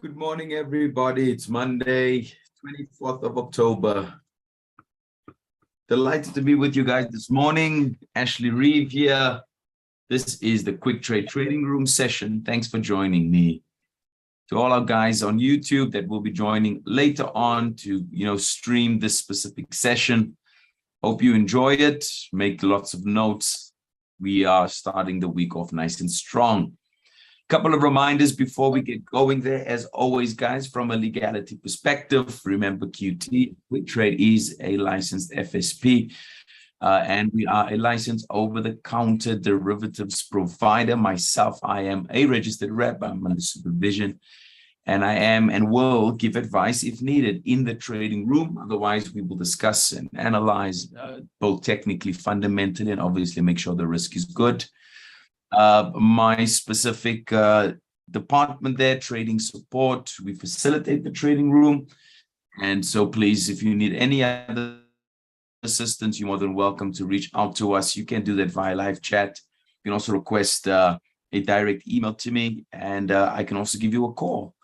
Good morning, everybody. It's Monday, 24th of October. Delighted to be with you guys this morning. Ashley Reeve here. This is the Quick Trade Trading Room session. Thanks for joining me. To all our guys on YouTube that will be joining later on to, stream this specific session. Hope you enjoy it. Make lots of notes. We are starting the week off nice and strong. Couple of reminders before we get going there. As always, guys, from a legality perspective, remember QT, Quick Trade is a licensed FSP, and we are a licensed over-the-counter derivatives provider. Myself, I am a registered rep. I'm under supervision, and I am and will give advice if needed in the trading room. Otherwise, we will discuss and analyze both technically, fundamentally, and obviously make sure the risk is good. My specific department there, trading support, we facilitate the trading room. And so please, if you need any other assistance, you're more than welcome to reach out to us. You can do that via live chat. You can also request a direct email to me, and I can also give you a call.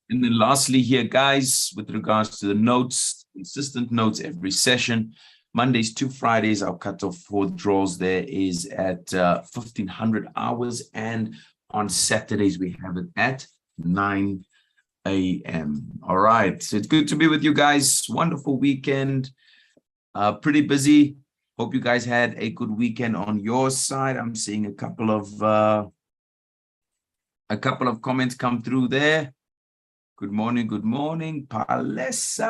And then lastly here, guys, with regards to the notes, consistent notes every session, Mondays to Fridays, our cutoff for draws there is at 1500 hours. And on Saturdays, we have it at 9 a.m. All right. So it's good to be with you guys. Wonderful weekend. Pretty busy. Hope you guys had a good weekend on your side. I'm seeing a couple of comments come through there. Good morning, Palessa.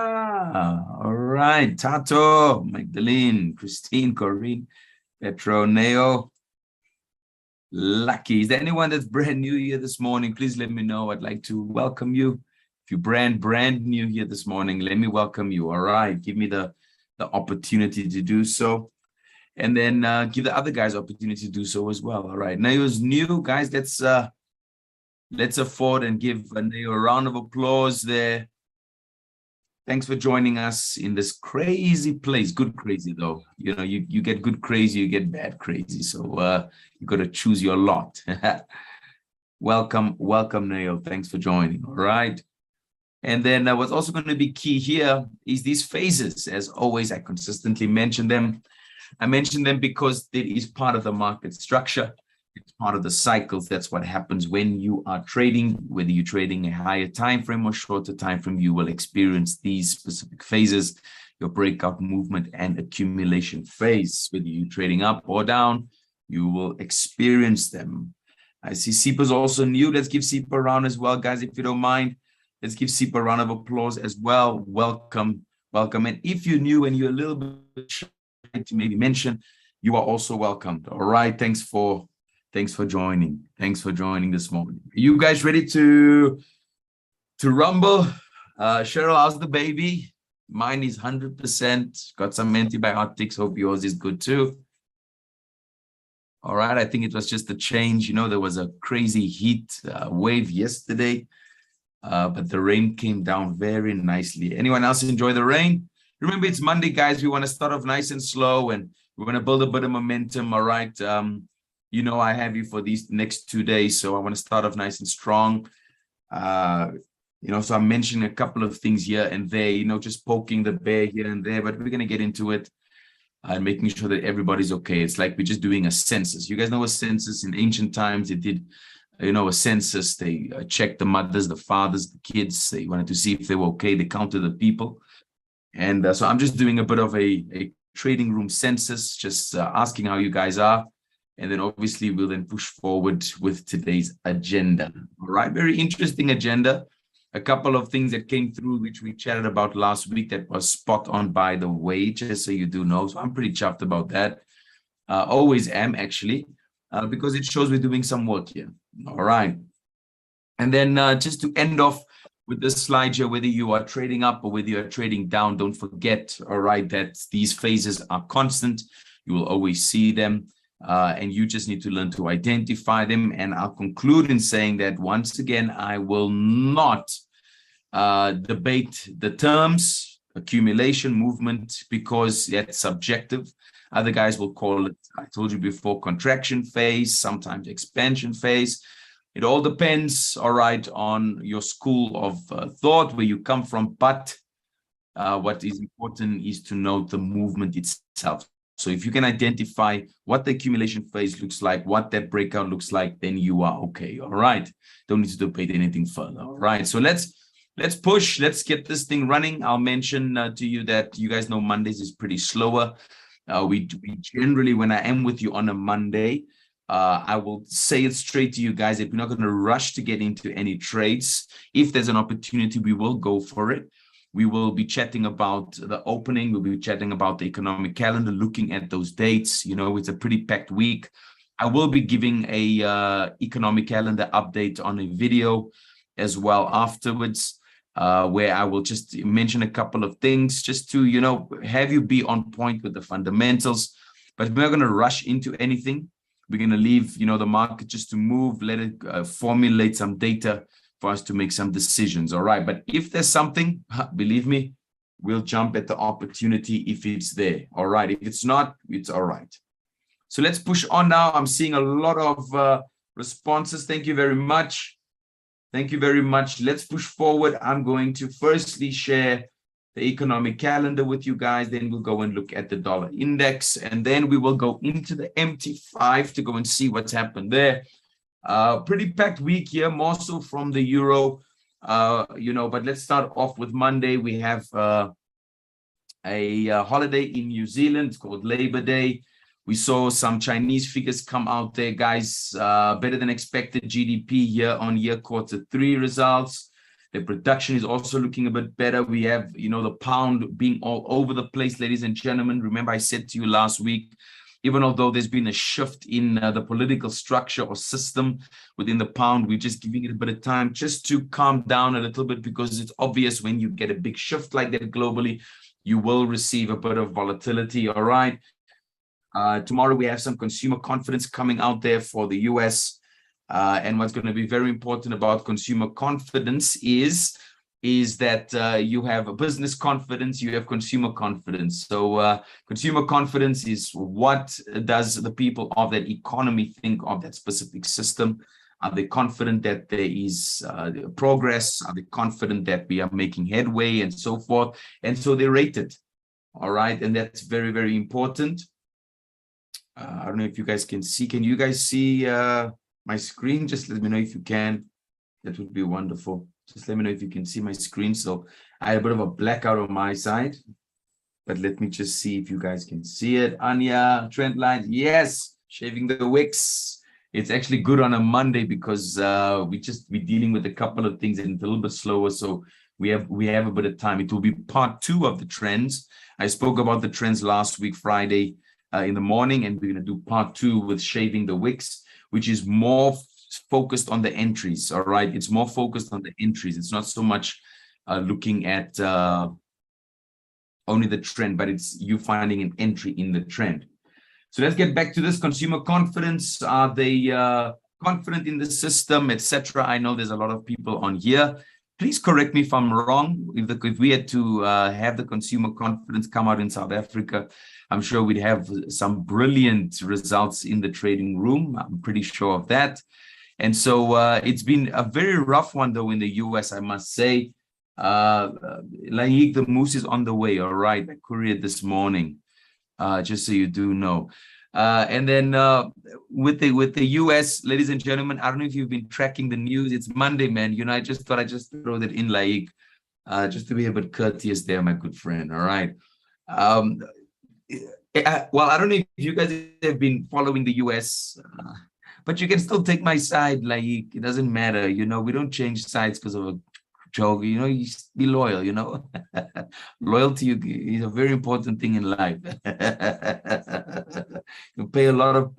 All right, Tato, Magdalene, Christine, Corinne, Petro, Neo, Lucky. Is there anyone that's brand new here this morning? Please let me know. I'd like to welcome you. If you're brand new here this morning, let me welcome you. All right, give me the opportunity to do so. And then give the other guys opportunity to do so as well. All right, Neo's new, guys. Let's afford and give Neo a round of applause there. Thanks for joining us in this crazy place. Good crazy, though. You get good crazy, you get bad crazy. So you got to choose your lot. Welcome, Neo. Thanks for joining. All right. And then what's also going to be key here is these phases. As always, I consistently mention them. I mention them because it is part of the market structure. It's part of the cycles. That's what happens when you are trading. Whether you're trading a higher time frame or shorter time frame, you will experience these specific phases, your breakout movement and accumulation phase. Whether you're trading up or down, you will experience them. I see Sipa's also new. Let's give Sipa a round as well, guys, if you don't mind. Let's give Sipa a round of applause as well. Welcome. And if you're new and you're a little bit shy to maybe mention, you are also welcomed. All right. Thanks for joining. Thanks for joining this morning. Are you guys ready to rumble? Cheryl, how's the baby? Mine is 100%. Got some antibiotics. Hope yours is good too. All right. I think it was just a change. There was a crazy heat wave yesterday, but the rain came down very nicely. Anyone else enjoy the rain? Remember, it's Monday, guys. We want to start off nice and slow, and we want to build a bit of momentum. All right. I have you for these next 2 days, so I want to start off nice and strong. So I'm mentioning a couple of things here and there, just poking the bear here and there, but we're going to get into it and making sure that everybody's okay. It's like we're just doing a census. You guys know a census in ancient times. They did, a census. They checked the mothers, the fathers, the kids. They wanted to see if they were okay. They counted the people. And so I'm just doing a bit of a trading room census, just asking how you guys are. And then obviously we'll then push forward with today's agenda. All right, very interesting agenda. A couple of things that came through, which we chatted about last week that was spot on, by the way, just so you do know. So I'm pretty chuffed about that. Always am, actually, because it shows we're doing some work here. All right. And then just to end off with this slide here, whether you are trading up or whether you are trading down, don't forget, all right, that these phases are constant. You will always see them. And you just need to learn to identify them. And I'll conclude in saying that once again, I will not debate the terms, accumulation, movement, because that's subjective. Other guys will call it, I told you before, contraction phase, sometimes expansion phase. It all depends, all right, on your school of thought, where you come from. But what is important is to note the movement itself. So if you can identify what the accumulation phase looks like, what that breakout looks like, then you are okay. All right. Don't need to debate anything further. All right. So let's push. Let's get this thing running. I'll mention to you that you guys know Mondays is pretty slower. We generally, when I am with you on a Monday, I will say it straight to you guys that we're not going to rush to get into any trades. If there's an opportunity, we will go for it. We will be chatting about the opening. We'll be chatting about the economic calendar, looking at those dates. You know, it's a pretty packed week. I will be giving a economic calendar update on a video as well afterwards, where I will just mention a couple of things just to, you know, have you be on point with the fundamentals. But we're not going to rush into anything. We're going to leave, you know, the market just to move, let it formulate some data for us to make some decisions. All right. But if there's something, believe me, we'll jump at the opportunity if it's there. All right. If it's not, it's all right. So let's push on now. I'm seeing a lot of responses. Thank you very much. Thank you very much. Let's push forward. I'm going to firstly share the economic calendar with you guys. Then we'll go and look at the dollar index. And then we will go into the MT5 to go and see what's happened there. Pretty packed week here, more so from the euro, you know, but let's start off with Monday. We have a holiday in New Zealand. It's called Labor Day. We saw some Chinese figures come out there, guys. Better than expected GDP year-on-year Q3 results. The production is also looking a bit better. We have, you know, the pound being all over the place, ladies and gentlemen. Remember, I said to you last week, even although there's been a shift in the political structure or system within the pound, we're just giving it a bit of time just to calm down a little bit, because it's obvious when you get a big shift like that globally, you will receive a bit of volatility. All right. Tomorrow we have some consumer confidence coming out there for the US. And what's going to be very important about consumer confidence is that you have a business confidence, you have consumer confidence. So consumer confidence is what does the people of that economy think of that specific system? Are they confident that there is progress? Are they confident that we are making headway and so forth? And so they rate it. All right. And that's very, very important. I don't know if you guys can see. Can you guys see my screen? Just let me know if you can. That would be wonderful. Just let me know if you can see my screen. So I had a bit of a blackout on my side, but let me just see if you guys can see it. Anya, trend lines, yes, shaving the wicks. It's actually good on a Monday because we're dealing with a couple of things and it's a little bit slower. So we have a bit of time. It will be part 2 of the trends. I spoke about the trends last week, Friday in the morning, and we're going to do part 2 with shaving the wicks, which is more focused on the entries. All right, it's more focused on the entries. It's not so much looking at only the trend, but it's you finding an entry in the trend. So let's get back to this consumer confidence. Are they confident in the system, etc.? I know there's a lot of people on here. Please correct me if I'm wrong. If we had to have the consumer confidence come out in South Africa, I'm sure we'd have some brilliant results in the trading room. I'm pretty sure of that. And so it's been a very rough one, though, in the US, I must say. Laik, the moose is on the way, all right? I couriered this morning, just so you do know. And then with the US, ladies and gentlemen, I don't know if you've been tracking the news. It's Monday, man. You know, I just thought I'd just throw that in, Laik, just to be a bit courteous there, my good friend, all right? Well, I don't know if you guys have been following the US, but you can still take my side. Like, it doesn't matter, you know. We don't change sides because of a joke. You know, you be loyal. You know, loyalty is a very important thing in life. You pay a lot of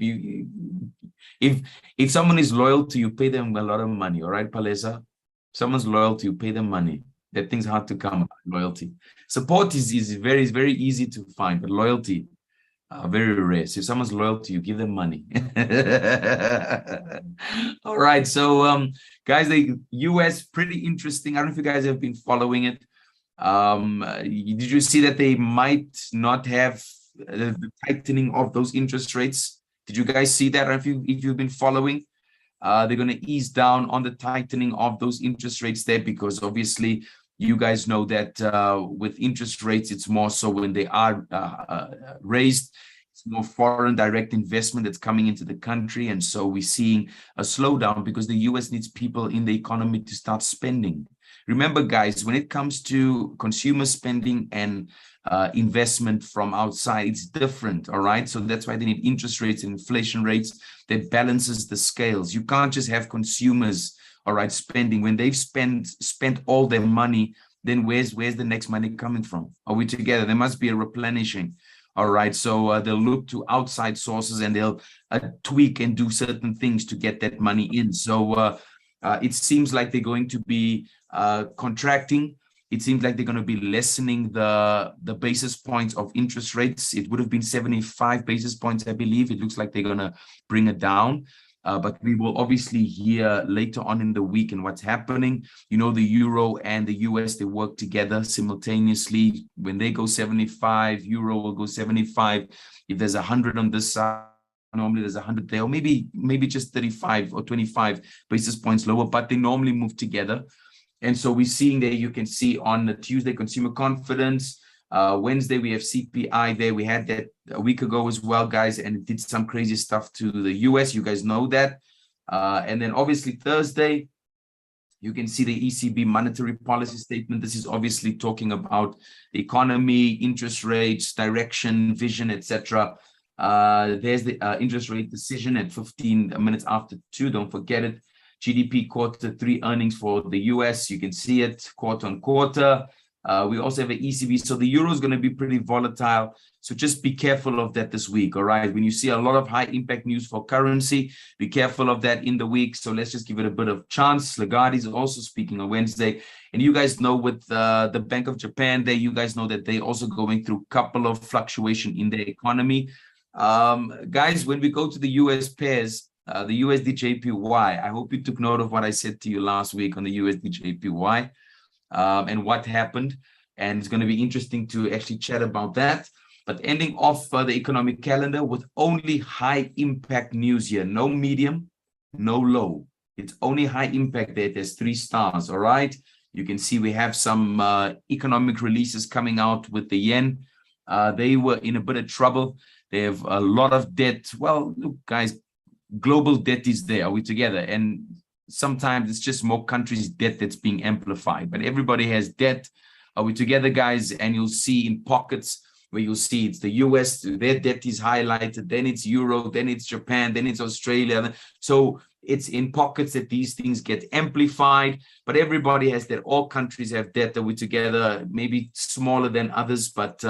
if someone is loyal to you, pay them a lot of money. All right, Palesa. Someone's loyal to you, pay them money. That thing's hard to come by. Loyalty, support is very easy to find, but loyalty. Very rare. So if someone's loyal to you, give them money. All right. So, guys, the US, pretty interesting. I don't know if you guys have been following it. Did you see that they might not have the tightening of those interest rates? Did you guys see that? I don't know if you've been following. They're going to ease down on the tightening of those interest rates there, because obviously you guys know that with interest rates, it's more so when they are raised, it's more foreign direct investment that's coming into the country. And so we're seeing a slowdown because the US needs people in the economy to start spending. Remember, guys, when it comes to consumer spending and investment from outside, it's different, all right? So that's why they need interest rates and inflation rates that balances the scales. You can't just have consumers, all right, spending. When they've spent all their money, then where's the next money coming from? Are we together? There must be a replenishing, all right? So they'll look to outside sources and they'll tweak and do certain things to get that money in. So it seems like they're going to be contracting. It seems like they're going to be lessening the basis points of interest rates. It would have been 75 basis points, I believe. It looks like they're going to bring it down. But we will obviously hear later on in the week and what's happening. You know, the euro and the US, they work together simultaneously. When they go 75, euro will go 75. If there's 100 on this side, normally there's 100 there, or maybe just 35 or 25 basis points lower, but they normally move together. And so we're seeing there, you can see on the Tuesday, consumer confidence. Wednesday, we have CPI there. We had that a week ago as well, guys, and it did some crazy stuff to the US. You guys know that. And then obviously Thursday, you can see the ECB monetary policy statement. This is obviously talking about the economy, interest rates, direction, vision, etc. There's the interest rate decision at 15 minutes after 2. Don't forget it. GDP quarter 3 earnings for the US. You can see it quarter on quarter. We also have an ECB. So the euro is going to be pretty volatile. So just be careful of that this week. All right. When you see a lot of high impact news for currency, be careful of that in the week. So let's just give it a bit of chance. Lagarde is also speaking on Wednesday. And you guys know with the Bank of Japan there, you guys know that they're also going through a couple of fluctuation in their economy. Guys, when we go to the US pairs, the USD JPY, I hope you took note of what I said to you last week on the USD JPY. And what happened, and it's going to be interesting to actually chat about that. But ending off the economic calendar with only high impact news here, no medium, no low. It's only high impact there. There's 3 stars. All right. You can see we have some economic releases coming out with the yen. They were in a bit of trouble. They have a lot of debt. Well, look, guys, global debt is there. Are we together? And sometimes it's just more countries' debt that's being amplified, but everybody has debt. Are we together, guys? And you'll see in pockets where you'll see it's the US, their debt is highlighted, then it's Euro, then it's Japan, then it's Australia. So it's in pockets that these things get amplified, but everybody has that. All countries have debt. That we together, maybe smaller than others, but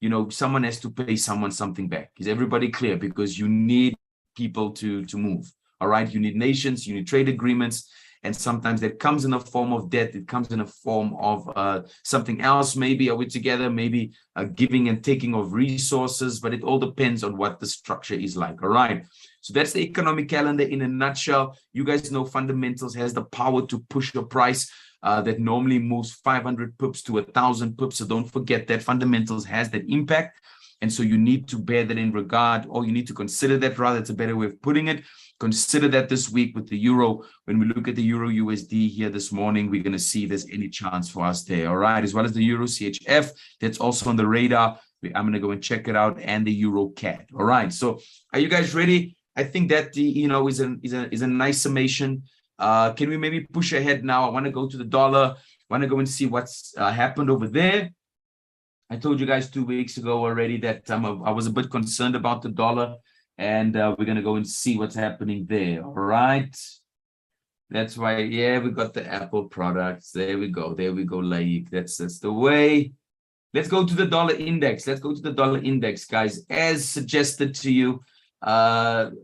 you know, someone has to pay someone something back. Is everybody clear? Because you need people to move. All right, you need nations, you need trade agreements, and sometimes that comes in a form of debt. It comes in a form of something else. Maybe are we together? Maybe giving and taking of resources, but it all depends on what the structure is like. All right, so that's the economic calendar in a nutshell. You guys know fundamentals has the power to push a price that normally moves 500 pips to 1,000 pips. So don't forget that fundamentals has that impact. And so you need to bear that in regard, or you need to consider that, rather, it's a better way of putting it. Consider that this week with the euro. When we look at the euro USD here this morning, we're going to see if there's any chance for us there. All right, as well as the euro CHF, that's also on the radar. I'm going to go and check it out, and the euro CAD. All right, so are you guys ready? I think that the is a nice summation. Can we maybe push ahead now? I want to go to the dollar. I want to go and see what's happened over there. I told you guys 2 weeks ago already that I was a bit concerned about the dollar, and we're going to go and see what's happening there. All right. That's why, yeah, we got the Apple products. There we go. There we go, Laik. That's the way. Let's go to the dollar index. Let's go to the dollar index, guys. As suggested to you, Palesa,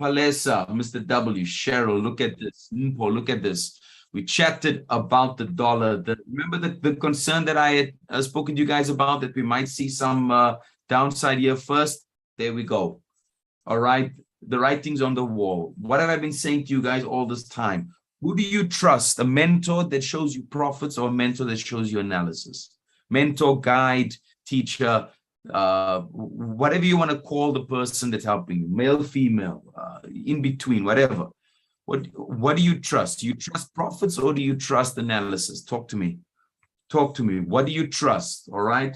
Mr. W, Cheryl, look at this. Paul, look at this. We chatted about the dollar. Remember the concern that I had spoken to you guys about, that we might see some downside here first? There we go. All right. The writing's on the wall. What have I been saying to you guys all this time? Who do you trust? A mentor that shows you profits, or a mentor that shows you analysis? Mentor, guide, teacher, whatever you want to call the person that's helping you, male, female, in between, whatever. What do you trust? Do you trust profits or do you trust analysis? Talk to me. Talk to me. What do you trust? All right.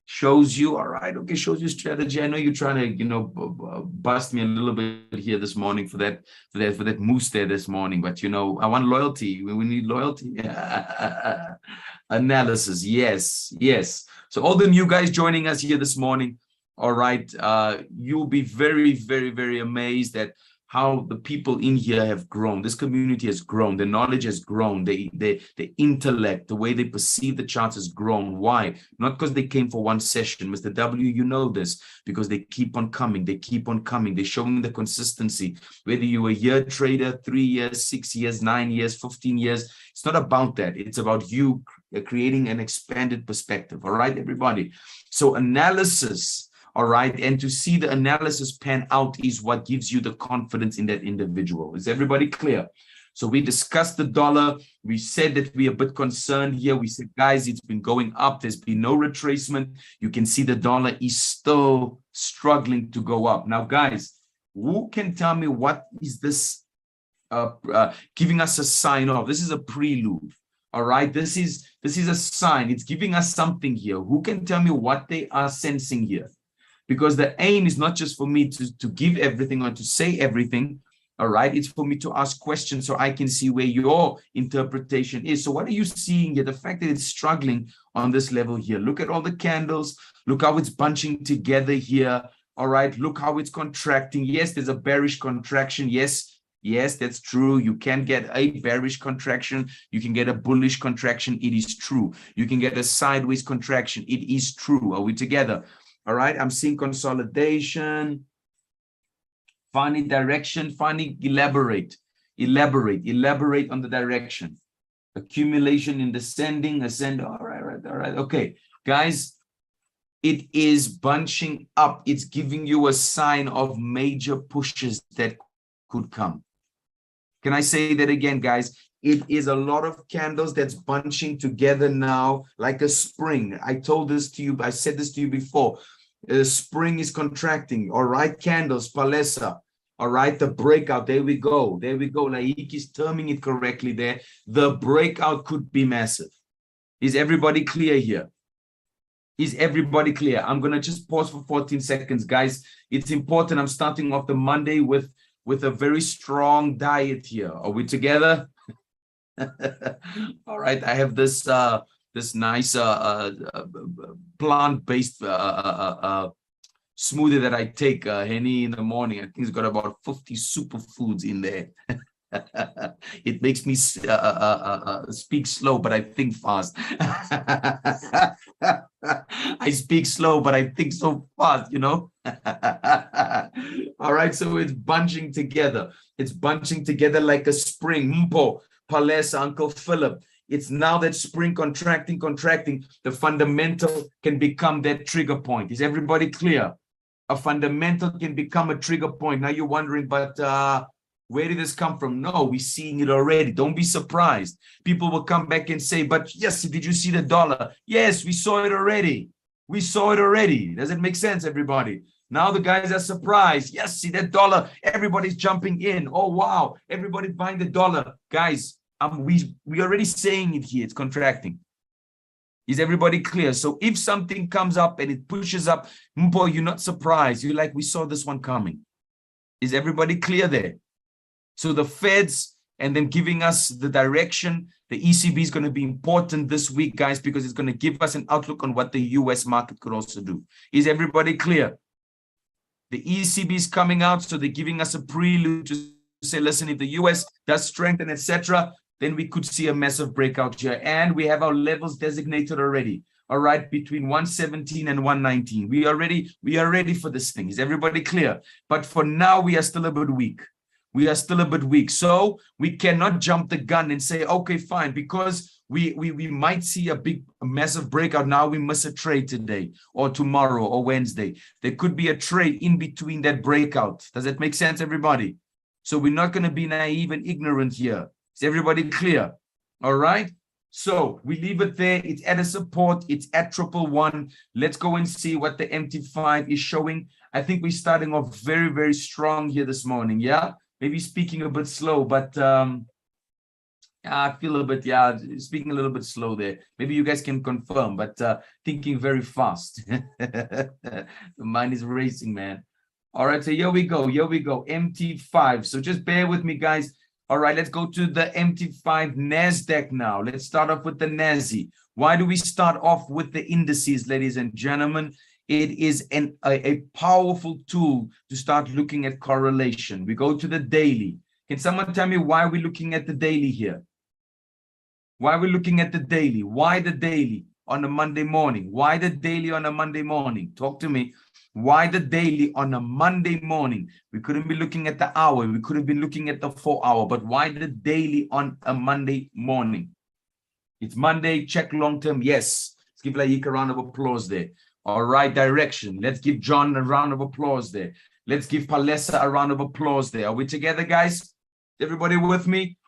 Shows you, all right, okay, shows you strategy. I know you're trying to, bust me a little bit here this morning for that moose there this morning, but I want loyalty. We need loyalty. Analysis, yes. So all the new guys joining us here this morning, all right, you'll be very, very, very amazed at how the people in here have grown. This community has grown. The knowledge has grown. The intellect, the way they perceive the charts has grown. Why? Not because they came for one session. Mr. W, you know this, because they keep on coming. They keep on coming. They're showing the consistency. Whether you're a year trader, 3 years, 6 years, 9 years, 15 years, it's not about that. It's about you creating an expanded perspective. All right, everybody. So analysis, all right, and to see the analysis pan out is what gives you the confidence in that individual. Is everybody clear? So we discussed the dollar. We said that we're a bit concerned here. We said, guys, it's been going up. There's been no retracement. You can see the dollar is still struggling to go up. Now, guys, who can tell me what is this giving us a sign of? This is a prelude. All right, this is a sign. It's giving us something here. Who can tell me what they are sensing here? Because the aim is not just for me to give everything or to say everything, all right? It's for me to ask questions so I can see where your interpretation is. So what are you seeing here? The fact that it's struggling on this level here. Look at all the candles. Look how it's bunching together here, all right? Look how it's contracting. Yes, there's a bearish contraction. Yes, that's true. You can get a bearish contraction. You can get a bullish contraction. It is true. You can get a sideways contraction. It is true. Are we together? All right, I'm seeing consolidation, finding direction, finding elaborate on the direction. Accumulation in descending, ascend. All right. Okay, guys, it is bunching up. It's giving you a sign of major pushes that could come. Can I say that again, guys? It is a lot of candles that's bunching together now like a spring. I told this to you, I said this to you before. Spring is contracting, all right? Candles, Palesa, all right? The breakout, there we go. Laik is terming it correctly there. The breakout could be massive. Is everybody clear here? Is everybody clear? I'm going to just pause for 14 seconds, guys. It's important. I'm starting off the Monday with a very strong diet here. Are we together? All right, I have this nice plant-based smoothie that I take, Henny, in the morning. I think it's got about 50 superfoods in there. It makes me speak slow, but I think fast. I speak slow, but I think so fast, All right, so it's bunching together. It's bunching together like a spring. Mpo, Palesa, Uncle Philip. It's now that spring contracting. The fundamental can become that trigger point. Is everybody clear? A fundamental can become a trigger point. Now you're wondering, but where did this come from? No, we're seeing it already. Don't be surprised. People will come back and say, but yes, did you see the dollar? Yes, we saw it already. Does it make sense, everybody? Now the guys are surprised. Yes, see that dollar. Everybody's jumping in. Oh, wow. Everybody's buying the dollar. Guys, we already saying it here. It's contracting. Is everybody clear? So if something comes up and it pushes up, boy, you're not surprised. You're like, we saw this one coming. Is everybody clear there? So the Feds and then giving us the direction, the ECB is going to be important this week, guys, because it's going to give us an outlook on what the US market could also do. Is everybody clear? The ECB is coming out, so they're giving us a prelude to say, listen, if the US does strengthen, etc., then we could see a massive breakout here. And we have our levels designated already. All right, between 117 and 119. We are ready for this thing. Is everybody clear? But for now, we are still a bit weak. So we cannot jump the gun and say, okay, fine, because we might see a massive breakout. Now we miss a trade today or tomorrow or Wednesday. There could be a trade in between that breakout. Does that make sense, everybody? So we're not going to be naive and ignorant here. Is everybody clear? All right. So we leave it there. It's at a support. It's at 111. Let's go and see what the MT5 is showing. I think we're starting off very, very strong here this morning. Yeah. maybe speaking a bit slow, but I feel a bit, speaking a little bit slow there. Maybe you guys can confirm, but thinking very fast. The mind is racing, man. All right, so here we go. MT5. So just bear with me, guys. All right, let's go to the MT5 NASDAQ now. Let's start off with the NASI. Why do we start off with the indices, ladies and gentlemen? It is a powerful tool to start looking at correlation. We go to the daily. Can someone tell me why we're looking at the daily here? Why we're looking at the daily? Why the daily on a Monday morning? Why the daily on a Monday morning? Talk to me. Why the daily on a Monday morning? We couldn't be looking at the hour. We could have been looking at the 4 hour, but why the daily on a Monday morning? It's Monday, check long term. Yes. Let's give Laik a round of applause there. All right, direction. Let's give John a round of applause there. Let's give Palesa a round of applause there. Are we together, guys? Everybody with me?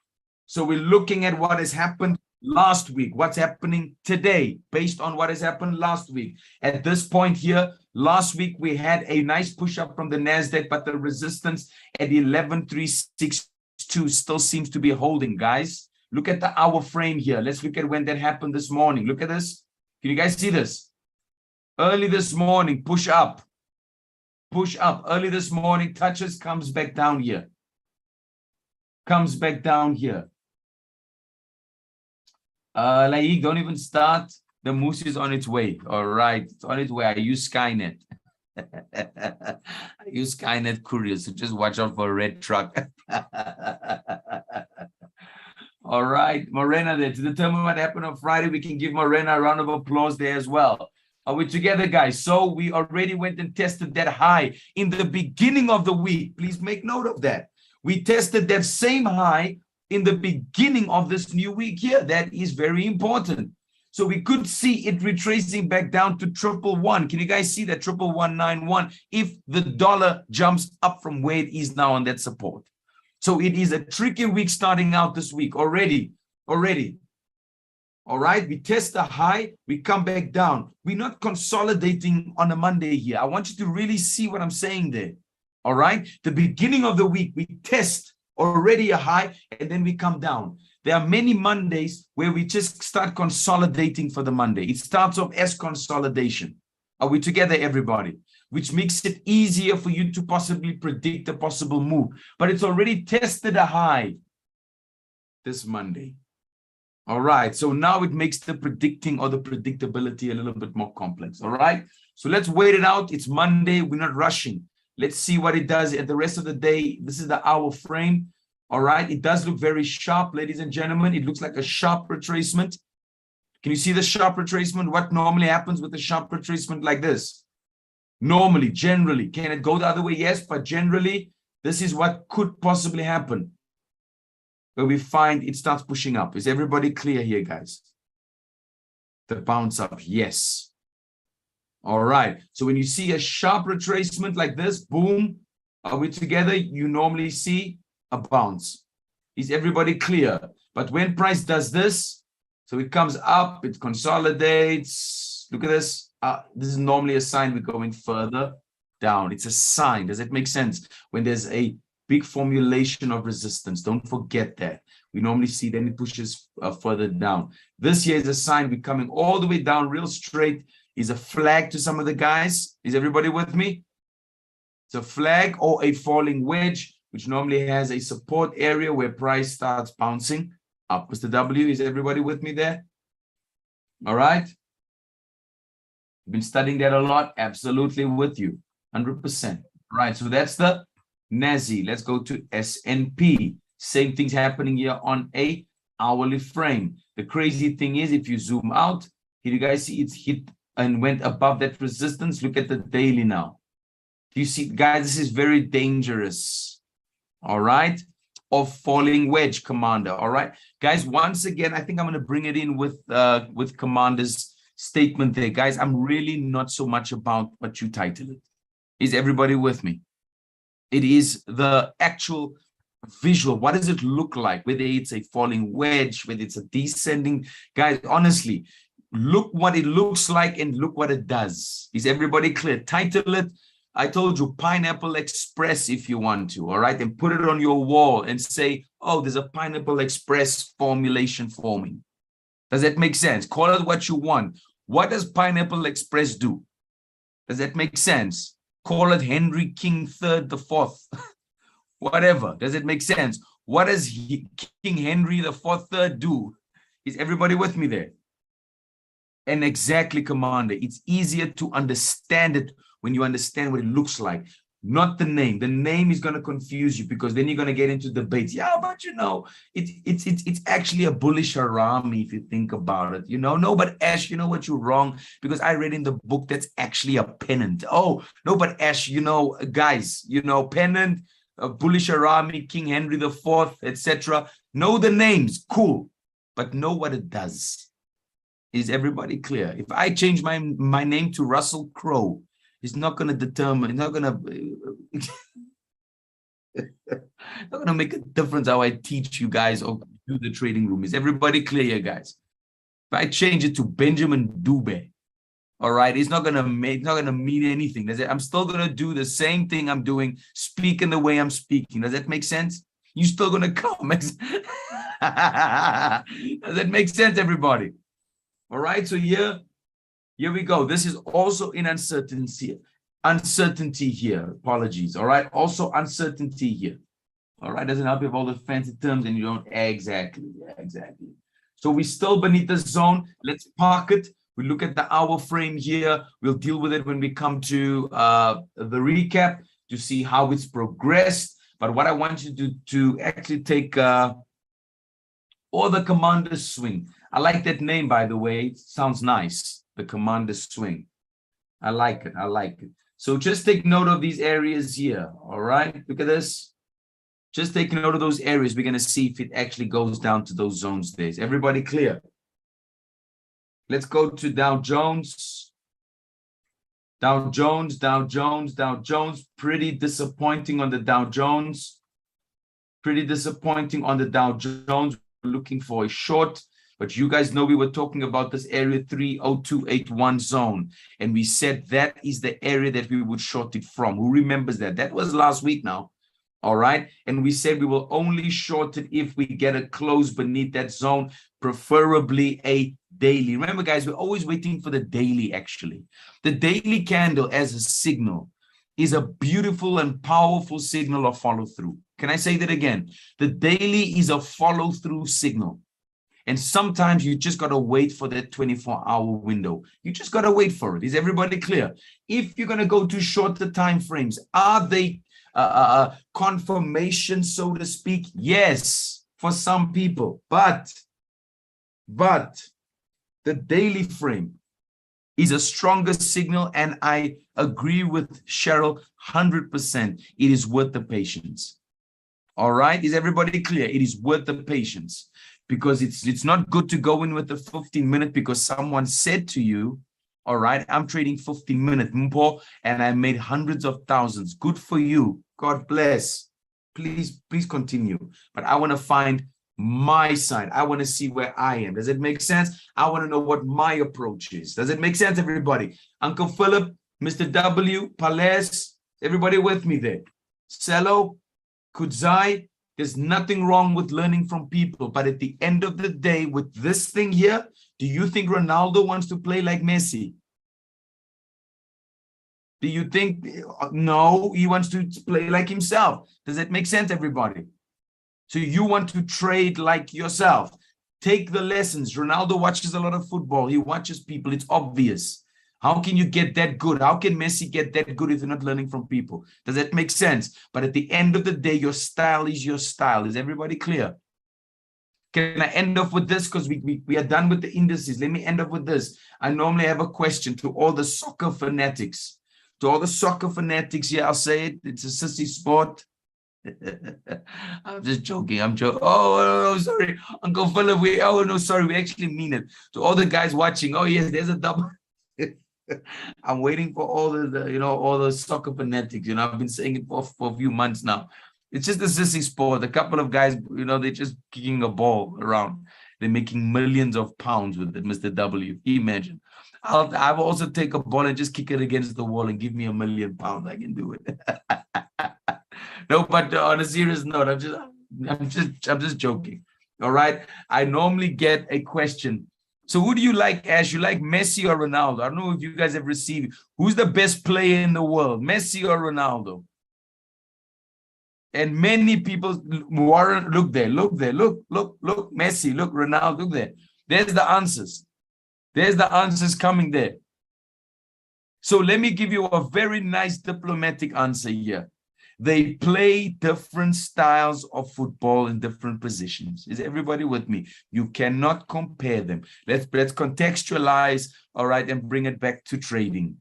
So we're looking at what has happened last week, what's happening today, based on what has happened last week. At this point here, last week we had a nice push up from the NASDAQ, but the resistance at 11,362 still seems to be holding, guys. Look at the hour frame here. Let's look at when that happened this morning. Look at this. Can you guys see this? Early this morning, push up. Push up. Early this morning, touches, comes back down here. Comes back down here. Laik, don't even start. The moose is on its way. All right. It's on its way. I use Skynet. I use Skynet couriers, so just watch out for a red truck. All right. Morena there. To determine what happened on Friday, we can give Morena a round of applause there as well. Are we together, guys? So we already went and tested that high in the beginning of the week. Please make note of that. We tested that same high in the beginning of this new week here. That is very important. So we could see it retracing back down to 111. Can you guys see that 11191 if the dollar jumps up from where it is now on that support? So it is a tricky week starting out this week already. All right, we test the high, we come back down. We're not consolidating on a Monday here. I want you to really see what I'm saying there. All right, the beginning of the week, we test already a high and then we come down. There are many Mondays where we just start consolidating for the Monday. It starts off as consolidation. Are we together, everybody? Which makes it easier for you to possibly predict a possible move. But it's already tested a high this Monday. All right, so now it makes the predicting or the predictability a little bit more complex. All right, so let's wait it out. It's Monday. We're not rushing. Let's see what it does at the rest of the day. This is the hour frame. All right, it does look very sharp, ladies and gentlemen. It looks like a sharp retracement. Can you see the sharp retracement? What normally happens with a sharp retracement like this? Normally, generally, can it go the other way? Yes, but generally, this is what could possibly happen, where we find it starts pushing up. Is everybody clear here, guys? The bounce up, yes. All right, so when you see a sharp retracement like this, boom, are we together? You normally see a bounce. Is everybody clear? But when price does this, so it comes up, it consolidates. Look at this. This is normally a sign we're going further down. It's a sign. Does it make sense? When there's a big formulation of resistance, don't forget that. We normally see then it pushes further down. This here is a sign we're coming all the way down real straight. Is a flag to some of the guys. Is everybody with me? It's a flag or a falling wedge, which normally has a support area where price starts bouncing up. Mr. W, is everybody with me there? All right. Been studying that a lot. Absolutely with you. 100%. All right. So that's the NASI. Let's go to S&P. Same thing's happening here on a hourly frame. The crazy thing is, if you zoom out, here you guys see it's hit and went above that resistance. Look at the daily now. Do you see, guys, this is very dangerous. All right. Of falling wedge, Commander. All right. Guys, once again, I think I'm going to bring it in with Commander's statement there. Guys, I'm really not so much about what you title it. Is everybody with me? It is the actual visual. What does it look like? Whether it's a falling wedge, whether it's a descending. Guys, honestly, look what it looks like and look what it does. Is everybody clear? Title it, I told you Pineapple Express if you want to, all right? And put it on your wall and say, oh, there's a Pineapple Express formulation forming. Does that make sense? Call it what you want. What does Pineapple Express do? Does that make sense? Call it Henry King III, the Fourth. Whatever. Does it make sense? What does King Henry the Fourth III do? Is everybody with me there? And exactly, Commander. It's easier to understand it when you understand what it looks like, not the name. The name is going to confuse you because then you're going to get into debates. Yeah, but you know, it's actually a bullish harami if you think about it. You know, no, but Ash, you know what, you're wrong, because I read in the book that's actually a pennant. Oh, no, but Ash, you know, guys, you know, pennant, bullish harami, King Henry the Fourth, etc. Know the names, cool, but know what it does. Is everybody clear? If I change my name to Russell Crowe, it's not going to determine, it's not going to make a difference how I teach you guys or do the trading room. Is everybody clear here, guys? If I change it to Benjamin Dube, all right, it's not going to mean anything. I'm still going to do the same thing I'm doing, speaking the way I'm speaking. Does that make sense? You're still going to come. Does that make sense, everybody? All right, so here we go. This is also in uncertainty here. Apologies. All right, also uncertainty here. All right, doesn't help you have all the fancy terms and you don't exactly. So we're still beneath the zone. Let's park it. We look at the hour frame here. We'll deal with it when we come to the recap to see how it's progressed. But what I want you to actually take all the Commander Swing. I like that name, by the way. It sounds nice. The Commander Swing. I like it. So just take note of these areas here. All right. Look at this. Just take note of those areas. We're going to see if it actually goes down to those zones there. Is everybody clear? Let's go to Dow Jones. Dow Jones. Pretty disappointing on the Dow Jones. We're looking for a short. But you guys know we were talking about this area 30281 zone. And we said that is the area that we would short it from. Who remembers that? That was last week now. All right. And we said we will only short it if we get a close beneath that zone, preferably a daily. Remember, guys, we're always waiting for the daily, actually. The daily candle as a signal is a beautiful and powerful signal of follow through. Can I say that again? The daily is a follow through signal. And sometimes you just got to wait for that 24-hour window. You just got to wait for it. Is everybody clear? If you're going to go to shorter time frames, are they confirmation, so to speak? Yes, for some people. But the daily frame is a stronger signal. And I agree with Cheryl 100%. It is worth the patience. All right. Is everybody clear? It is worth the patience. Because it's not good to go in with the 15-minute because someone said to you, all right, I'm trading 15-minute, Mpo, and I made hundreds of thousands. Good for you. God bless. Please continue. But I want to find my side. I want to see where I am. Does it make sense? I want to know what my approach is. Does it make sense, everybody? Uncle Philip, Mr. W, Palace, everybody with me there? Cello, Kudzai. There's nothing wrong with learning from people. But at the end of the day, with this thing here, do you think Ronaldo wants to play like Messi? Do you think, no, he wants to play like himself? Does that make sense, everybody? So you want to trade like yourself. Take the lessons. Ronaldo watches a lot of football. He watches people. It's obvious. How can you get that good? How can Messi get that good if you're not learning from people? Does that make sense? But at the end of the day, your style is your style. Is everybody clear? Can I end off with this? Because we are done with the indices. Let me end up with this. I normally have a question to all the soccer fanatics. To all the soccer fanatics, yeah, I'll say it. It's a sissy sport. I'm just joking. I'm joking. Oh, sorry. Uncle Philip, we actually mean it. To all the guys watching, oh, yes, there's a double. I'm waiting for all all the soccer fanatics. I've been saying it for a few months now. It's just a sissy sport. A couple of guys, they're just kicking a ball around. they're making millions of pounds with it, Mr. W. Imagine. I'll also take a ball and just kick it against the wall and give me £1 million. I can do it. No, but on a serious note, I'm just joking. All right. I normally get a question. So who do you like, Ash? You like Messi or Ronaldo? I don't know if you guys have received. Who's the best player in the world, Messi or Ronaldo? And many people, Warren, look there, look, Messi, look, Ronaldo, look there. There's the answers. There's the answers coming there. So let me give you a very nice diplomatic answer here. They play different styles of football in different positions. Is everybody with me? You cannot compare them. Let's contextualize, all right, and bring it back to trading.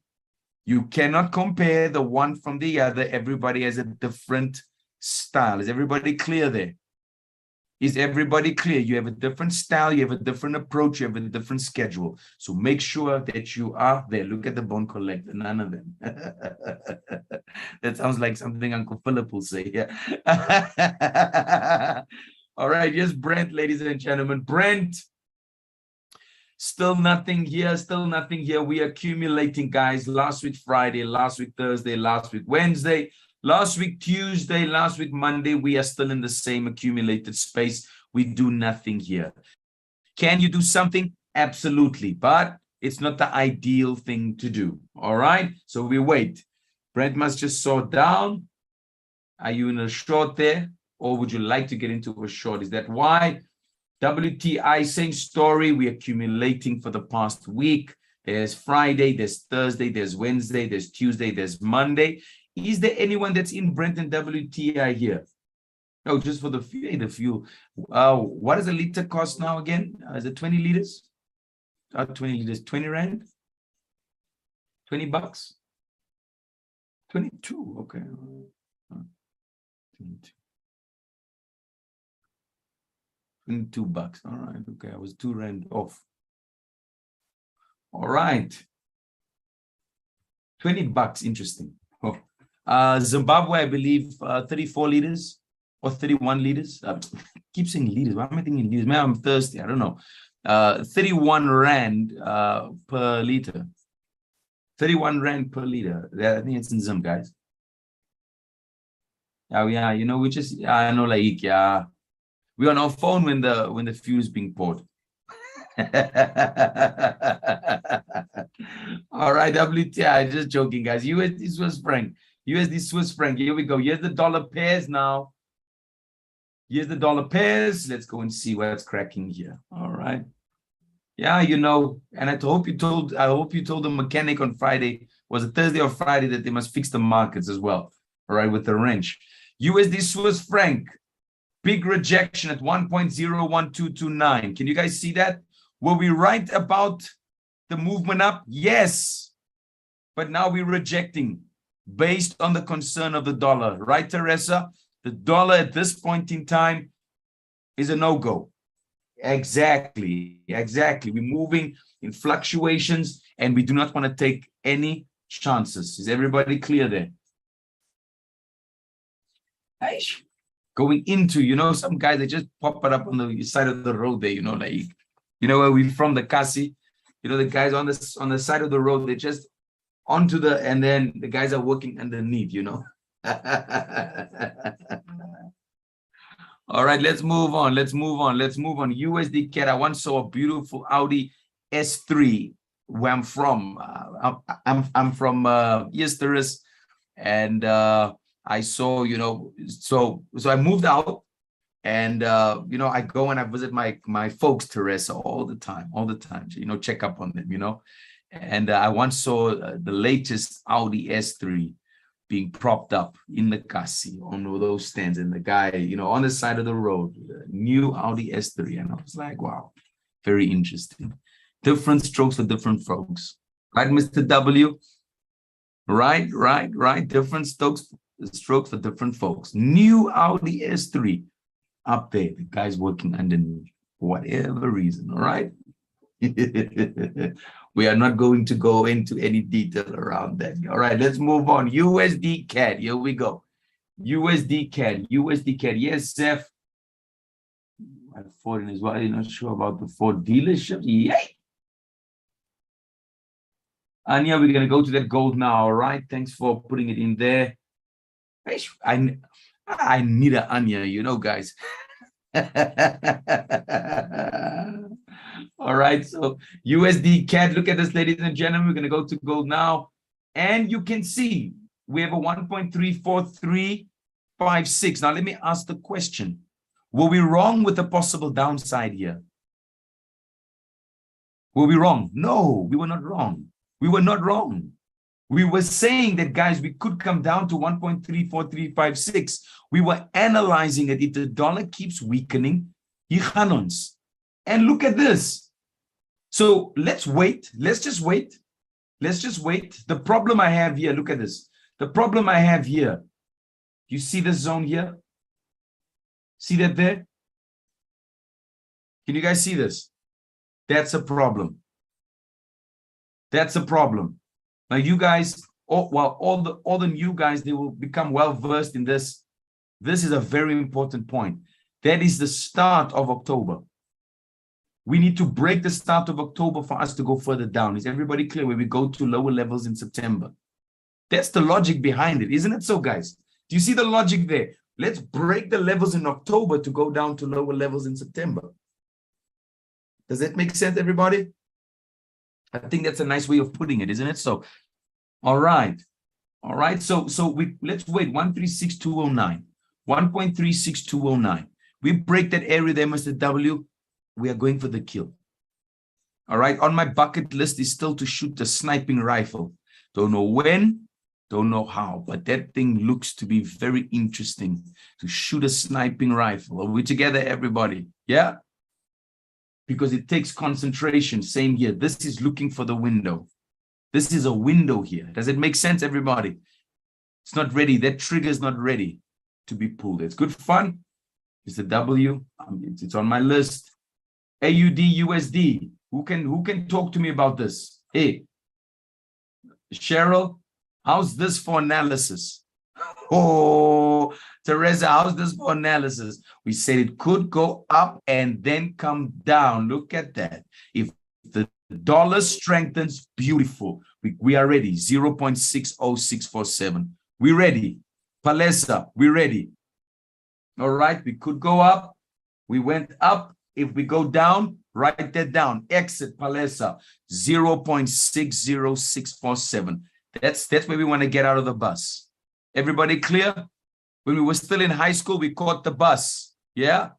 You cannot compare the one from the other. Everybody has a different style. Is everybody clear there? Is everybody clear? You have a different style, you have a different approach, you have a different schedule. So make sure that you are there. Look at the bone collector, none of them. That sounds like something Uncle Philip will say. Yeah. All right, yes, Brent, ladies and gentlemen. Brent, still nothing here, still nothing here. We are accumulating, guys. Last week, Friday, last week, Thursday, last week, Wednesday. Last week, Tuesday, last week, Monday, we are still in the same accumulated space. We do nothing here. Can you do something? Absolutely, but it's not the ideal thing to do. All right, so we wait. Brent must just sort down. Are you in a short there? Or would you like to get into a short? Is that why? WTI, same story. We're accumulating for the past week. There's Friday, there's Thursday, there's Wednesday, there's Tuesday, there's Monday. Is there anyone that's in Brent and WTI here? No, just for the fuel. What does a liter cost now again? Is it 20 liters? 20 liters, 20 Rand? 20 bucks? 22, okay. 22 bucks, all right, okay. I was 2 Rand off. All right. 20 bucks, interesting. Oh. Zimbabwe, I believe, 34 liters or 31 liters. Keep saying liters. Why am I thinking liters? Man, I'm thirsty. I don't know. 31 Rand per liter. 31 Rand per liter. I think it's in Zim, guys. Yeah, you know, we just, I know, like, yeah. We're on our phone when the fuel is being poured. All right, WTI, just joking, guys. USD Swiss franc. USD Swiss franc. Here we go. Here's the dollar pairs now. Here's the dollar pairs. Let's go and see what's cracking here. All right. Yeah, you know, and I hope you told the mechanic on Friday, was it Thursday or Friday, that they must fix the markets as well. All right, with the wrench. USD Swiss franc. Big rejection at 1.01229. Can you guys see that? Were we right about the movement up? Yes. But now we're rejecting based on the concern of the dollar. Right, Teresa? The dollar at this point in time is a no-go. Exactly. We're moving in fluctuations and we do not want to take any chances. Is everybody clear there? Going into, you know, some guys, they just pop it up on the side of the road there, you know, like, you know, where we're from, the Kasi, you know, the guys on the side of the road, they just onto the, and then the guys are working underneath, you know. All right, let's move on. USD CAD. I once saw a beautiful Audi S3 where I'm from. I'm from Easteris, and I saw, you know, so I moved out, and you know, I go and I visit my folks, Teresa, all the time, you know, check up on them, you know. And I once saw the latest Audi S3 being propped up in the Kasi on those stands, and the guy, you know, on the side of the road, new Audi S3, and I was like, wow, very interesting. Different strokes for different folks, right, Mr. W? Right. Different strokes for different folks. New Audi S3 up there, the guy's working underneath for whatever reason. All right. We are not going to go into any detail around that. All right, let's move on. USD CAD. Here we go. USD CAD. Yes, Zeph. Ford as well. You're not sure about the Ford dealership? Yay! Anya, we're going to go to that gold now. All right. Thanks for putting it in there. I need an Anya, you know, guys. All right. So USD CAD, look at this, ladies and gentlemen. We're going to go to gold now. And you can see we have a 1.34356. Now, let me ask the question. Were we wrong with the possible downside here? Were we wrong? No, we were not wrong. We were not wrong. We were saying that, guys, we could come down to 1.34356. We were analyzing it. If the dollar keeps weakening, and look at this. So let's wait. Let's just wait. Let's just wait. The problem I have here, look at this. The problem I have here, you see this zone here? See that there? Can you guys see this? That's a problem. That's a problem. Now you guys, all the new guys, they will become well versed in this. This is a very important point. That is the start of October. We need to break the start of October for us to go further down. Is everybody clear where we go to lower levels in September? That's the logic behind it, isn't it so, guys? Do you see the logic there? Let's break the levels in October to go down to lower levels in September. Does that make sense, everybody? I think that's a nice way of putting it, isn't it? So, all right. All right. So let's wait. 136.209. 1.36209. We break that area there, Mr. W. We are going for the kill. All right. On my bucket list is still to shoot the sniping rifle. Don't know when, don't know how, but that thing looks to be very interesting to shoot a sniping rifle. Are we together, everybody? Yeah. Because it takes concentration. Same here. This is looking for the window. This is a window here. Does it make sense, everybody? It's not ready. That trigger is not ready to be pulled. It's good fun. It's the W. It's on my list. AUD USD. Who can talk to me about this? Hey, Cheryl, how's this for analysis? Oh, Teresa, how's this for analysis? We said it could go up and then come down. Look at that. If the dollar strengthens, beautiful. We are ready. 0.60647. We're ready. Palesa, we're ready. All right, we could go up. We went up. If we go down, write that down. Exit Palesa, 0.60647. That's where we want to get out of the bus. Everybody clear? When we were still in high school, we caught the bus. Yeah?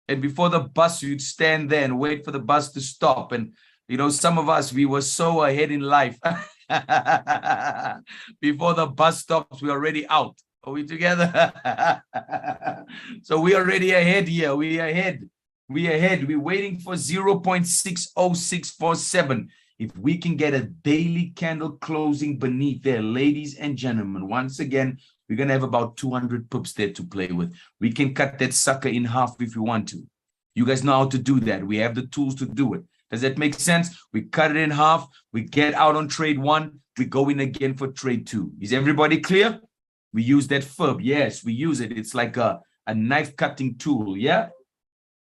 And before the bus, you'd stand there and wait for the bus to stop. And, you know, some of us, we were so ahead in life. Before the bus stops, we're already out. Are we together? So we're already ahead here. We ahead. We ahead. We're waiting for 0.60647. If we can get a daily candle closing beneath there, ladies and gentlemen, once again, we're going to have about 200 pips there to play with. We can cut that sucker in half if you want to. You guys know how to do that. We have the tools to do it. Does that make sense? We cut it in half. We get out on trade 1. We go in again for trade 2. Is everybody clear? We use that FIB. Yes, we use it. It's like a knife cutting tool. Yeah.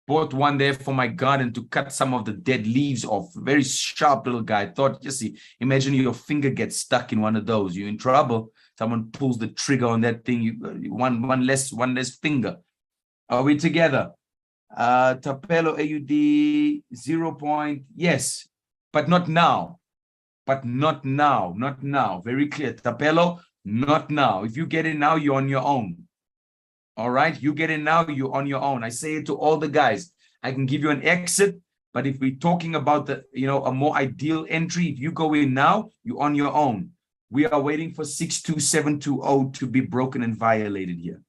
Bought one there for my garden to cut some of the dead leaves off. Very sharp little guy. Thought, you see, imagine your finger gets stuck in one of those. You're in trouble. Someone pulls the trigger on that thing. You one less finger. Are we together? Tapelo AUD 0. Yes, but not now. But not now. Not now. Very clear. Tapelo, not now. If you get it now, you're on your own. All right, you get in now, you're on your own. I say it to all the guys. I can give you an exit, but if we're talking about the, you know, a more ideal entry, if you go in now, you're on your own. We are waiting for 62720 to be broken and violated here.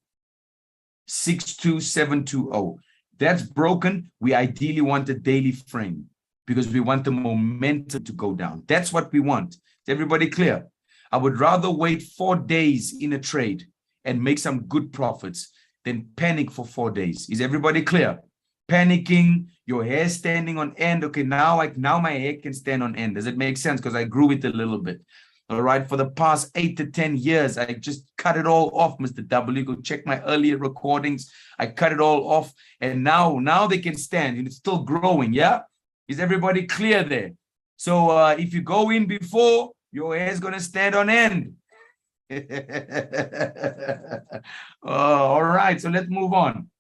62720. That's broken. We ideally want a daily frame because we want the momentum to go down. That's what we want. Is everybody clear? I would rather wait 4 days in a trade and make some good profits than panic for 4 days. Is everybody clear? Panicking, your hair standing on end. Okay, now my hair can stand on end. Does it make sense? Because I grew it a little bit. All right, for the past 8 to 10 years, I just cut it all off, Mr. W. Go check my earlier recordings. I cut it all off, and now they can stand, and it's still growing. Yeah, is everybody clear there? So if you go in before, your hair is gonna stand on end. All right, so let's move on.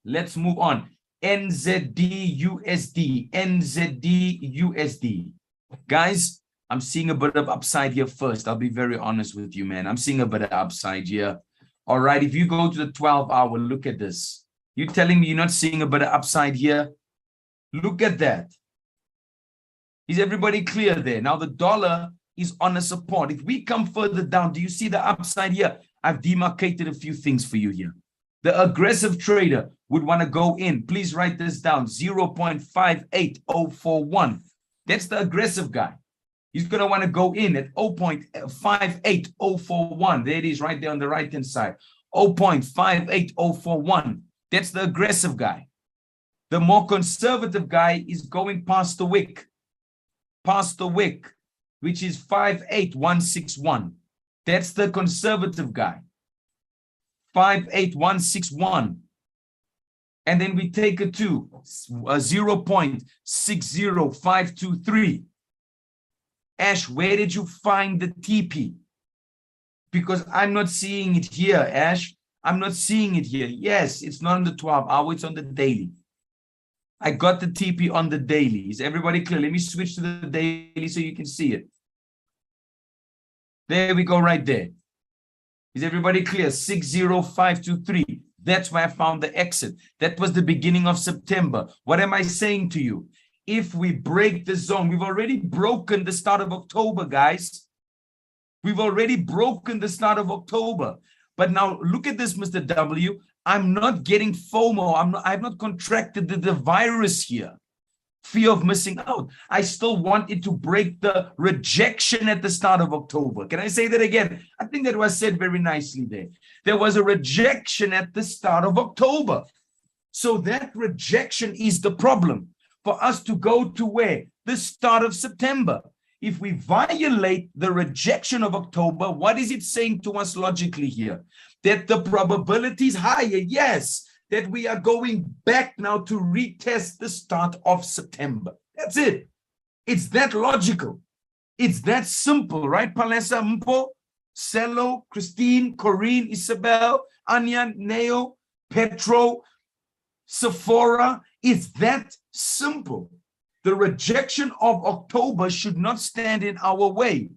Let's move on. NZD USD, NZD USD, guys. I'm seeing a bit of upside here first. I'll be very honest with you, man. I'm seeing a bit of upside here. All right, if you go to the 12-hour, look at this. You're telling me you're not seeing a bit of upside here? Look at that. Is everybody clear there? Now the dollar is on a support. If we come further down, do you see the upside here? I've demarcated a few things for you here. The aggressive trader would want to go in. Please write this down, 0.58041. That's the aggressive guy. He's going to want to go in at 0.58041. There it is right there on the right-hand side. 0.58041. That's the aggressive guy. The more conservative guy is going past the wick. Past the wick, which is 58161. That's the conservative guy. 58161. And then we take it to 0.60523. Ash, where did you find the TP? Because I'm not seeing it here, Ash. I'm not seeing it here. Yes, it's not on the 12-hour, it's on the daily. I got the TP on the daily. Is everybody clear? Let me switch to the daily so you can see it. There we go, right there. Is everybody clear? 60523. That's where I found the exit. That was the beginning of September. What am I saying to you? If we break the zone, we've already broken the start of October, guys. We've already broken the start of October. But now look at this, Mr. W. I'm not getting FOMO. I've not contracted the virus here. Fear of missing out. I still want it to break the rejection at the start of October. Can I say that again? I think that was said very nicely there. There was a rejection at the start of October. So that rejection is the problem. For us to go to where? The start of September. If we violate the rejection of October, what is it saying to us logically here? That the probability is higher, yes, that we are going back now to retest the start of September. That's it. It's that logical. It's that simple, right? Palesa, Mpo, Cello, Christine, Corinne, Isabel, Anya, Neo, Petro, Sephora. It's that simple. The rejection of October should not stand in our way.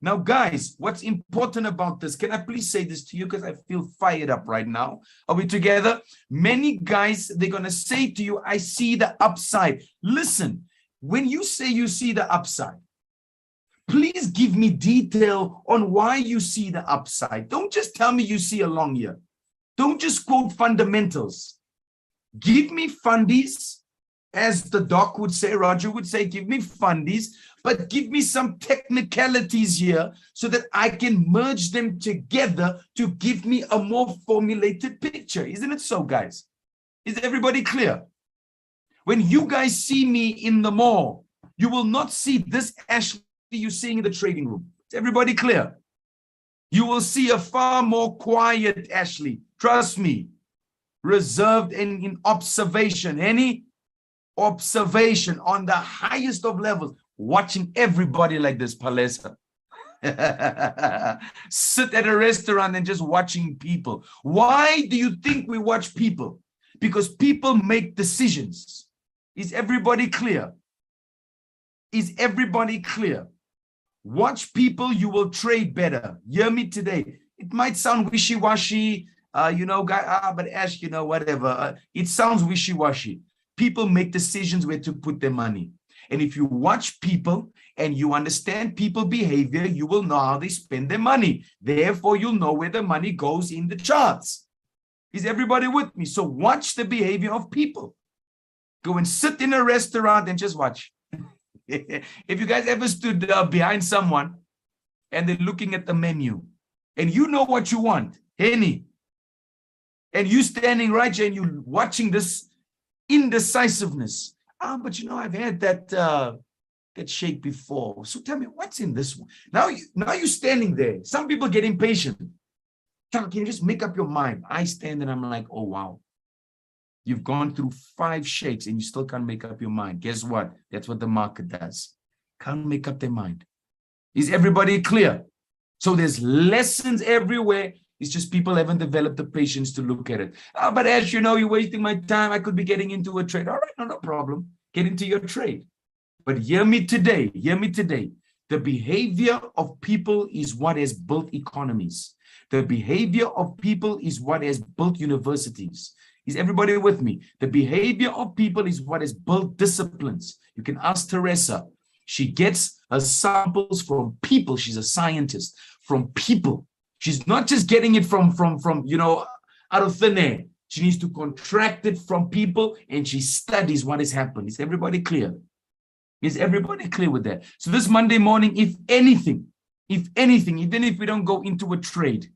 Now, guys, what's important about this? Can I please say this to you? Because I feel fired up right now. Are we together? Many guys, they're going to say to you, I see the upside. Listen, when you say you see the upside, please give me detail on why you see the upside. Don't just tell me you see a long year. Don't just quote fundamentals. Give me fundies, as the doc would say, Roger would say, give me fundies, but give me some technicalities here so that I can merge them together to give me a more formulated picture. Isn't it so, guys? Is everybody clear? When you guys see me in the mall, you will not see this Ashley you're seeing in the trading room. Is everybody clear? You will see a far more quiet Ashley. Trust me. Reserved and in observation. Any observation on the highest of levels. Watching everybody like this, Palesa. Sit at a restaurant and just watching people. Why do you think we watch people? Because people make decisions. Is everybody clear? Is everybody clear? Watch people, you will trade better. Hear me today. It might sound wishy-washy, but Ash, whatever. It sounds wishy-washy. People make decisions where to put their money. And if you watch people and you understand people behavior, you will know how they spend their money. Therefore, you'll know where the money goes in the charts. Is everybody with me? So watch the behavior of people. Go and sit in a restaurant and just watch. If you guys ever stood behind someone and they're looking at the menu and you know what you want, Henny, and you standing right here and you watching this indecisiveness. But I've had that that shake before. So tell me, what's in this one? Now you're standing there. Some people get impatient. Can you just make up your mind? I stand and I'm like, oh, wow. You've gone through 5 shakes and you still can't make up your mind. Guess what? That's what the market does. Can't make up their mind. Is everybody clear? So there's lessons everywhere. It's just people haven't developed the patience to look at it. Oh, but Ash, you're wasting my time. I could be getting into a trade. All right, no problem. Get into your trade. But hear me today. The behavior of people is what has built economies. The behavior of people is what has built universities. Is everybody with me? The behavior of people is what has built disciplines. You can ask Teresa. She gets her samples from people. She's a scientist. From people. She's not just getting it from out of thin air. She needs to contract it from people, and she studies what has happened. Is everybody clear? Is everybody clear with that? So this Monday morning, if anything, even if we don't go into a trade,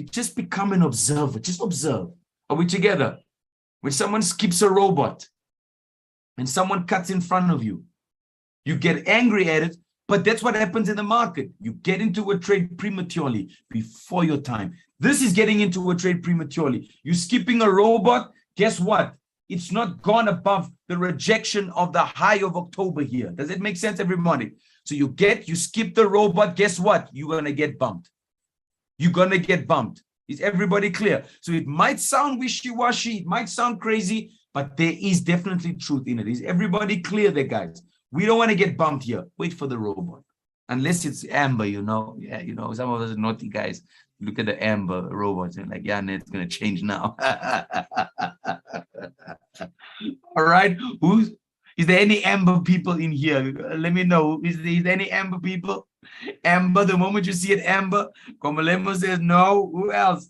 just become an observer. Just observe. Are we together? When someone skips a robot and someone cuts in front of you, you get angry at it, but that's what happens in the market. You get into a trade prematurely, before your time. This is getting into a trade prematurely. You're skipping a robot, guess what? It's not gone above the rejection of the high of October here. Does it make sense, everybody? So you skip the robot, guess what? You're going to get bumped. You're going to get bumped. Is everybody clear? So it might sound wishy-washy, it might sound crazy, but there is definitely truth in it. Is everybody clear there, guys? We don't want to get bumped here. Wait for the robot. Unless it's amber, Yeah, some of us naughty guys look at the amber robots and like, yeah, it's going to change now. All right. Is there any amber people in here? Let me know. Is there any amber people? Amber, the moment you see it, amber, Komalemo says no. Who else?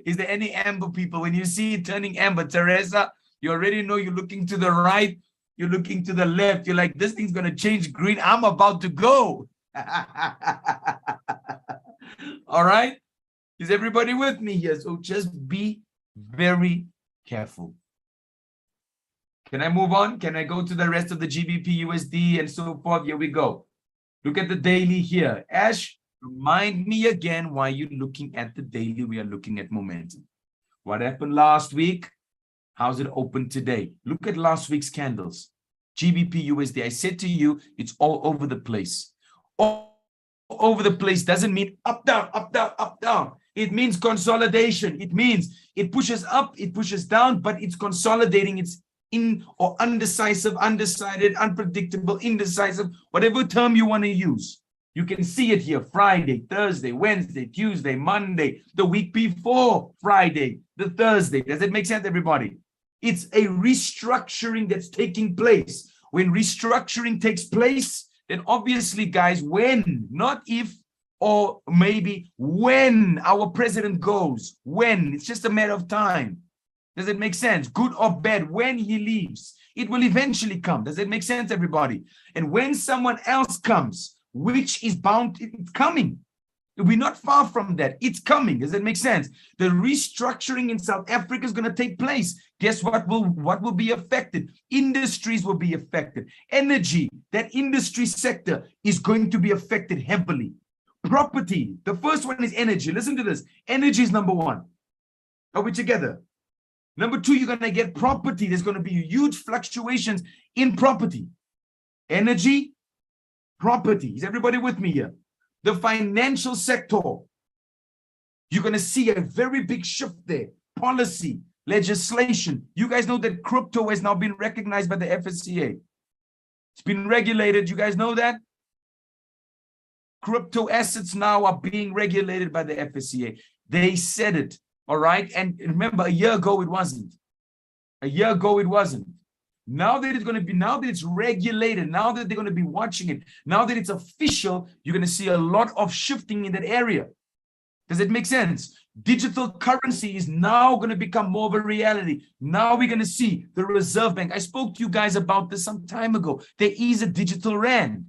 Is there any amber people? When you see it turning amber, Teresa, you already know you're looking to the right, you're looking to the left. You're like, this thing's going to change green. I'm about to go. All right. Is everybody with me here? So just be very careful. Can I move on? Can I go to the rest of the GBP, USD, and so forth? Here we go. Look at the daily here. Ash, remind me again why you're looking at the daily. We are looking at momentum. What happened last week? How's it open today? Look at last week's candles. GBP, USD. I said to you, it's all over the place. All over the place doesn't mean up, down, up, down, up, down. It means consolidation. It means it pushes up, it pushes down, but it's consolidating. It's in or undecisive, undecided, unpredictable, indecisive, whatever term you want to use. You can see it here, Friday, Thursday, Wednesday, Tuesday, Monday, the week before Friday, the Thursday. Does it make sense, everybody? It's a restructuring that's taking place. When restructuring takes place, then obviously, guys, when, not if, or maybe when our president goes, when, it's just a matter of time. Does it make sense? Good or bad, when he leaves, it will eventually come. Does it make sense, everybody? And when someone else comes, which is bound, it's coming. We're not far from that. It's coming. Does it make sense? The restructuring in South Africa is going to take place. Guess what will be affected? Industries will be affected. Energy, that industry sector is going to be affected heavily. Property, the first one is energy. Listen to this. Energy is number one. Are we together? Number two, you're going to get property. There's going to be huge fluctuations in property. Energy, property. Is everybody with me here? The financial sector. You're going to see a very big shift there. Policy, legislation. You guys know that crypto has now been recognized by the FSCA. It's been regulated. You guys know that? Crypto assets now are being regulated by the FSCA. They said it. All right. And remember, a year ago, it wasn't. A year ago, it wasn't. Now that it's going to be, now that it's regulated, now that they're going to be watching it, now that it's official, you're going to see a lot of shifting in that area. Does it make sense? Digital currency is now going to become more of a reality. Now we're going to see the Reserve Bank. I spoke to you guys about this some time ago. There is a digital rand.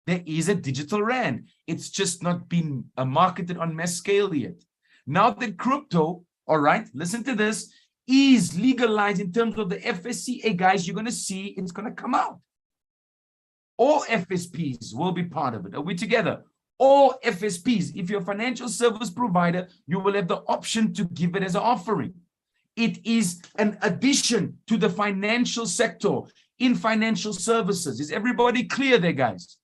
There is a digital rand. It's just not been marketed on mass scale yet. Now that crypto, all right, listen to this, is legalized in terms of the FSCA, guys, you're going to see it's going to come out. All FSPs will be part of it. Are we together? All FSPs, if you're a financial service provider, you will have the option to give it as an offering. It is an addition to the financial sector in financial services. Is everybody clear there, guys?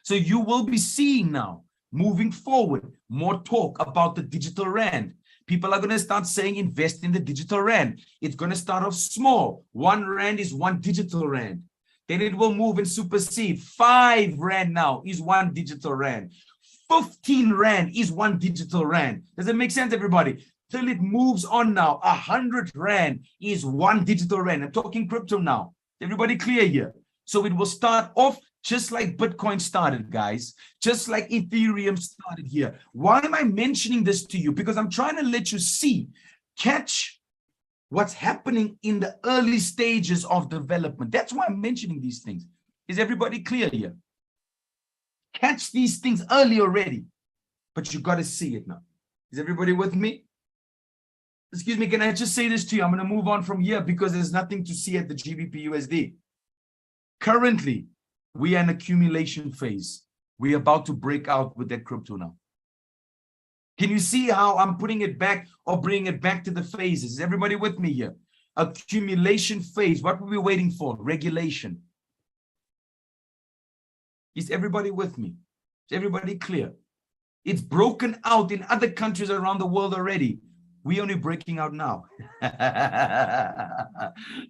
So you will be seeing now, moving forward, more talk about the digital rand. People are going to start saying invest in the digital rand. It's going to start off small. 1 rand is 1 digital rand. Then it will move and supersede. 5 rand now is 1 digital rand. 15 rand is 1 digital rand. Does it make sense, everybody? Till it moves on now. 100 rand is 1 digital rand. I'm talking crypto now. Everybody clear here? So it will start off just like Bitcoin started, guys. Just like Ethereum started here. Why am I mentioning this to you? Because I'm trying to let you see, catch what's happening in the early stages of development. That's why I'm mentioning these things. Is everybody clear here? Catch these things early already, but you got to see it now. Is everybody with me? Excuse me, can I just say this to you? I'm going to move on from here because there's nothing to see at the GBP USD. Currently, we are in accumulation phase. We're about to break out with that crypto now. Can you see how I'm putting it back or bringing it back to the phases? Is everybody with me here? Accumulation phase. What were we waiting for? Regulation. Is everybody with me? Is everybody clear? It's broken out in other countries around the world already. We're only breaking out now.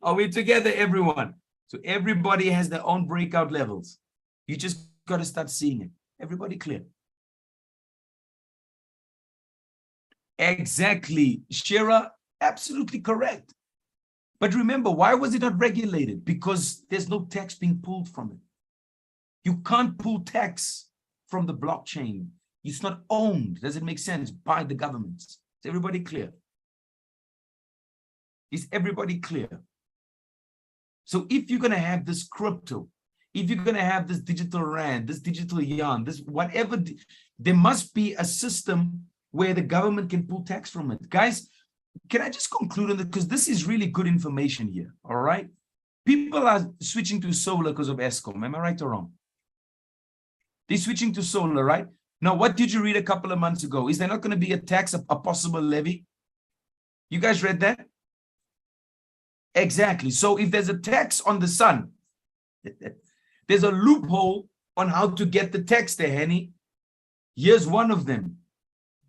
Are we together, everyone? So everybody has their own breakout levels. You just got to start seeing it. Everybody clear? Exactly. Shira, absolutely correct. But remember, why was it not regulated? Because there's no tax being pulled from it. You can't pull tax from the blockchain. It's not owned. Does it make sense? By the governments. Is everybody clear? Is everybody clear? So if you're going to have this crypto, if you're going to have this digital rand, this digital yuan, this whatever, there must be a system where the government can pull tax from it. Guys, can I just conclude on that? Because this is really good information here, all right? People are switching to solar because of Eskom. Am I right or wrong? They're switching to solar, right? Now, what did you read a couple of months ago? Is there not going to be a tax, a possible levy? You guys read that? Exactly. So if there's a tax on the sun, there's a loophole on how to get the tax there, Henny. Here's one of them.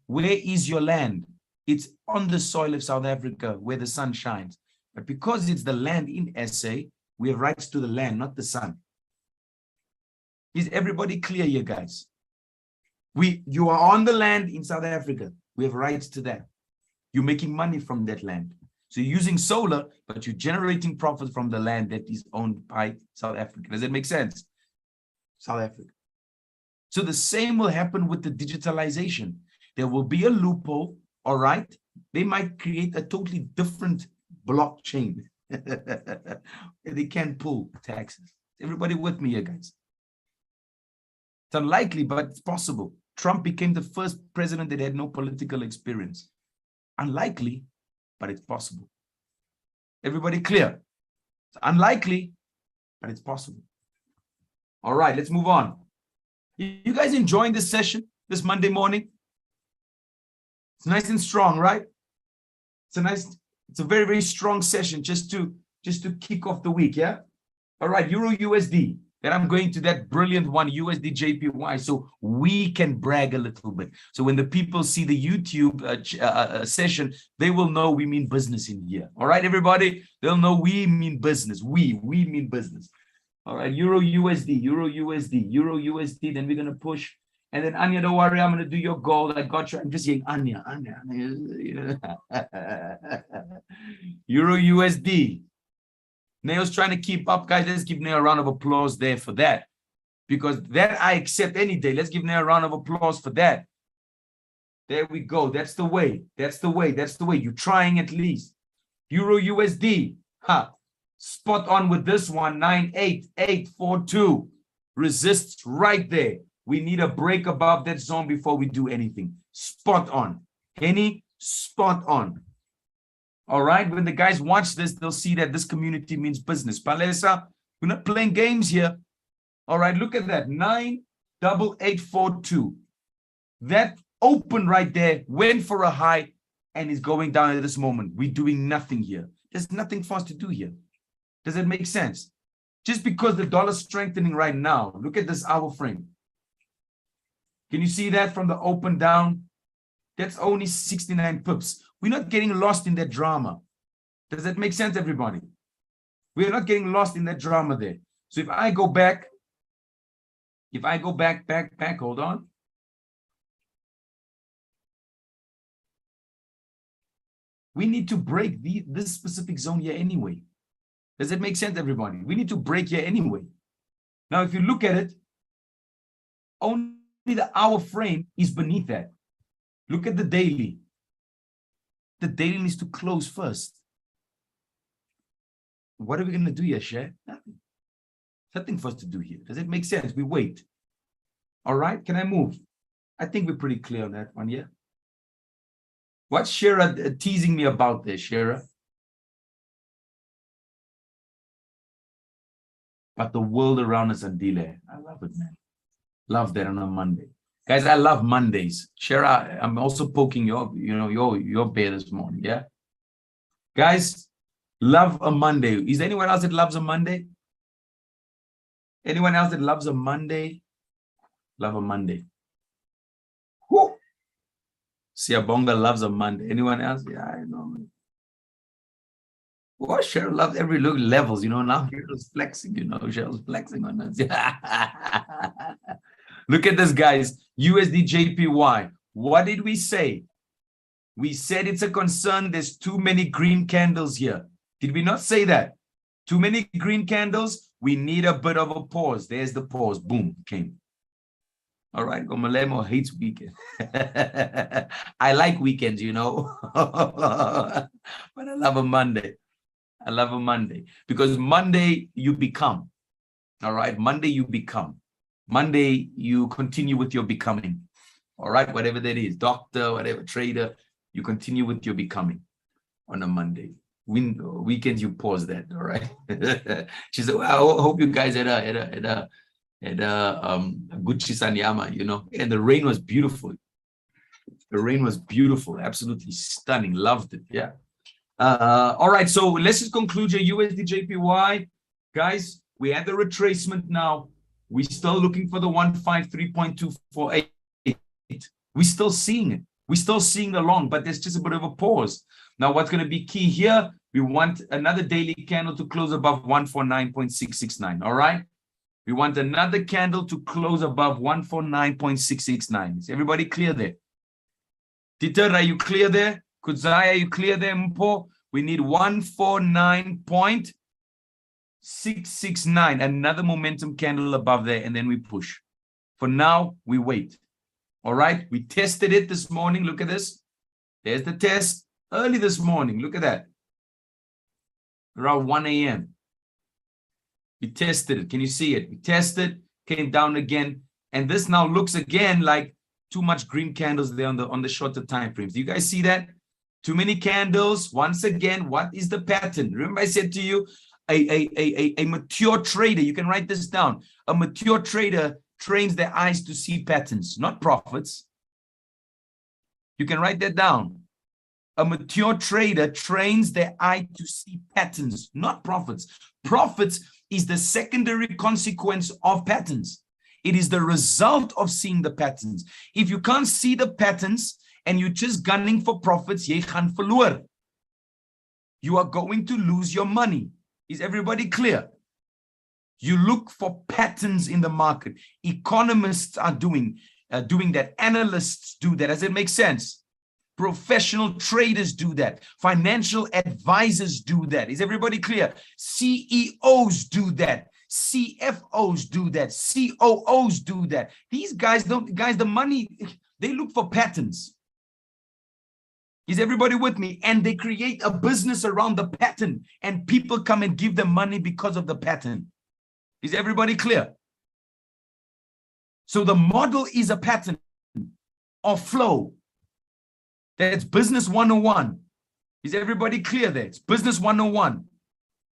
Where is your land? It's on the soil of South Africa where the sun shines. But because it's the land in SA, we have rights to the land, not the sun. Is everybody clear here, guys? You are on the land in South Africa. We have rights to that. You're making money from that land. So you're using solar, but you're generating profit from the land that is owned by South Africa. Does that make sense? South Africa. So the same will happen with the digitalization. There will be a loophole, all right? They might create a totally different blockchain. They can't pull taxes. Everybody with me here, guys? It's unlikely, but it's possible. Trump became the first president that had no political experience. Unlikely, but it's possible. Everybody clear? It's unlikely, but it's possible. All right, let's move on. You guys enjoying this session this Monday morning? It's nice and strong, right? It's a very, very strong session just to kick off the week, yeah? All right, Euro USD. Then I'm going to that brilliant one, USD JPY, so we can brag a little bit. So when the people see the YouTube session, they will know we mean business in here. All right, everybody? They'll know we mean business. We mean business. All right, Euro USD, Euro USD, Euro USD. Then we're going to push. And then, Anya, don't worry, I'm going to do your gold. I got you. I'm just saying, Anya. Euro USD. Neo's trying to keep up, guys. Let's give Neo a round of applause there for that. Because that I accept any day. Let's give Neo a round of applause for that. There we go. That's the way. That's the way. That's the way. You're trying at least. Euro USD. Spot on with this one. 98842. Resists right there. We need a break above that zone before we do anything. Spot on. Henny, spot on. All right. When the guys watch this, they'll see that this community means business. Palesa, we're not playing games here. All right. Look at that. 98842. That open right there went for a high and is going down at this moment. We're doing nothing here. There's nothing for us to do here. Does it make sense? Just because the dollar's strengthening right now, look at this hour frame. Can you see that from the open down? That's only 69 pips. We're not getting lost in that drama. Does that make sense, everybody? We're not getting lost in that drama there. So if I go back, hold on. We need to break this specific zone here anyway. Does it make sense, everybody? We need to break here anyway. Now, if you look at it, only the hour frame is beneath that. Look at the daily. The daily needs to close first. What are we going to do here, Share? Nothing. Nothing for us to do here. Does it make sense? We wait. All right, can I move? I think we're pretty clear on that one, yeah? What's Shara teasing me about there, Shara? But the world around us and delay. I love it, man. Love that on a Monday. Guys, I love Mondays. Shara, I'm also poking your bear this morning, yeah? Guys, love a Monday. Is there anyone else that loves a Monday? Anyone else that loves a Monday? Love a Monday. Whoo! Siabonga loves a Monday. Anyone else? Yeah, I know. Well, Cheryl loves every levels, now Cheryl's flexing, Cheryl's flexing on us. Look at this, guys. USD JPY. What did we say? We said it's a concern. There's too many green candles here. Did we not say that? Too many green candles. We need a bit of a pause. There's the pause. Boom, came. All right, Gomalemo hates weekend. I like weekends, but I love a Monday. I love a Monday because Monday you become. All right, Monday you become. Monday you continue with your becoming. All right, whatever that is, doctor, whatever, trader, you continue with your becoming on a Monday. Weekends you pause that. All right. She said, well, I hope you guys had a Gucci Sanyama, and the rain was beautiful. The rain was beautiful, absolutely stunning. Loved it. Yeah. All right, so let's just conclude your USD JPY. Guys, we had the retracement now. We're still looking for the 153.248. We're still seeing it. We're still seeing the long, but there's just a bit of a pause. Now, what's going to be key here? We want another daily candle to close above 149.669. All right? We want another candle to close above 149.669. Is everybody clear there? Dieter, are you clear there? Kudzai, are you clear there, Mpo? We need 149.669. Another momentum candle above there, and then we push. For now, we wait. All right? We tested it this morning. Look at this. There's the test early this morning. Look at that. Around 1 a.m. We tested it. Can you see it? We tested, came down again. And this now looks again like too much green candles there on the shorter time frames. Do you guys see that? Too many candles. Once again, what is the pattern? Remember I said to you, a mature trader, you can write this down. A mature trader trains their eyes to see patterns, not profits. You can write that down. A mature trader trains their eye to see patterns, not profits. Profits is the secondary consequence of patterns. It is the result of seeing the patterns. If you can't see the patterns and you're just gunning for profits, jy gaan verloor. You are going to lose your money. Is everybody clear? You look for patterns in the market. Economists are doing that. Analysts do that. Does it make sense? Professional traders do that. Financial advisors do that. Is everybody clear? CEOs do that. CFOs do that. COOs do that. These guys the money, they look for patterns. Is everybody with me? And they create a business around the pattern, and people come and give them money because of the pattern. Is everybody clear? So the model is a pattern of flow. That's business 101. Is everybody clear there? It's business 101.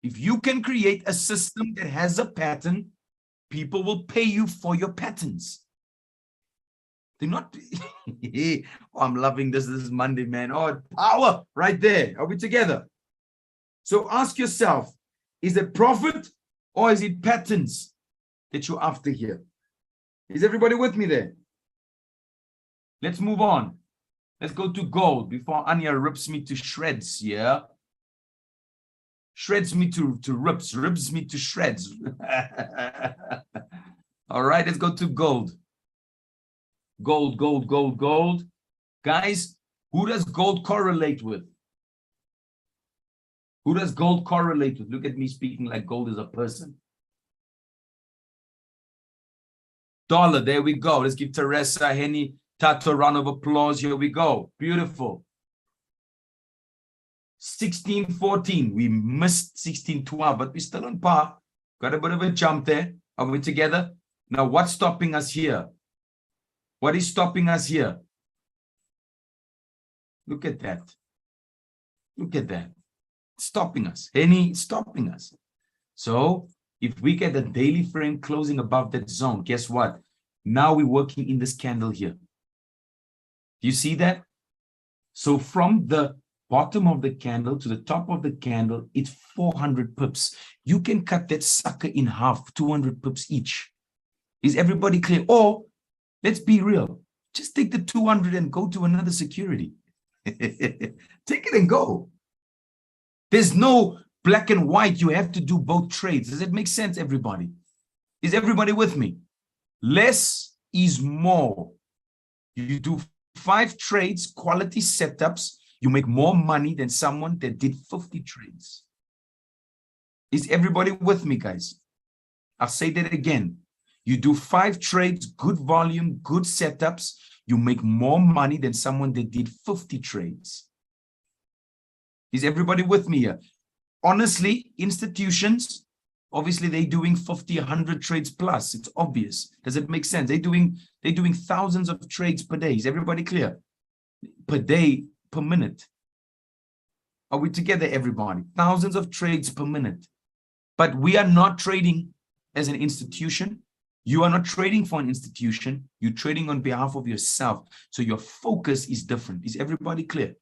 If you can create a system that has a pattern, people will pay you for your patterns. They're not. Oh, I'm loving this. This is Monday, man. Oh, power right there. Are we together? So ask yourself, is it profit or is it patterns that you're after here? Is everybody with me there? Let's move on. Let's go to gold before Anya rips me to shreds, yeah? Shreds me to rips me to shreds. All right, let's go to gold. Gold, gold, gold, gold. Guys, who does gold correlate with? Who does gold correlate with? Look at me speaking like gold is a person. Dollar, there we go. Let's give Teresa, Henny, Tato a round of applause. Here we go. Beautiful. 1614. We missed 1612, but we're still on par. Got a bit of a jump there. Are we together? Now, what's stopping us here? What is stopping us here? Look at that. Look at that. Stopping us. Henny, stopping us. So if we get a daily frame closing above that zone, guess what? Now we're working in this candle here. Do you see that? So from the bottom of the candle to the top of the candle, it's 400 pips. You can cut that sucker in half, 200 pips each. Is everybody clear? Or let's be real. Just take the 200 and go to another security. Take it and go. There's no black and white. You have to do both trades. Does it make sense, everybody? Is everybody with me? Less is more. You do 5 trades, quality setups, you make more money than someone that did 50 trades. Is everybody with me, guys? I'll say that again. You do 5 trades, good volume, good setups, you make more money than someone that did 50 trades. Is everybody with me here? Honestly, institutions, obviously they're doing 50, 100 trades plus. It's obvious. Does it make sense? They're doing thousands of trades per day. Is everybody clear? Per day, per minute. Are we together, everybody? Thousands of trades per minute. But we are not trading as an institution. You are not trading for an institution. You're trading on behalf of yourself. So your focus is different. Is everybody clear?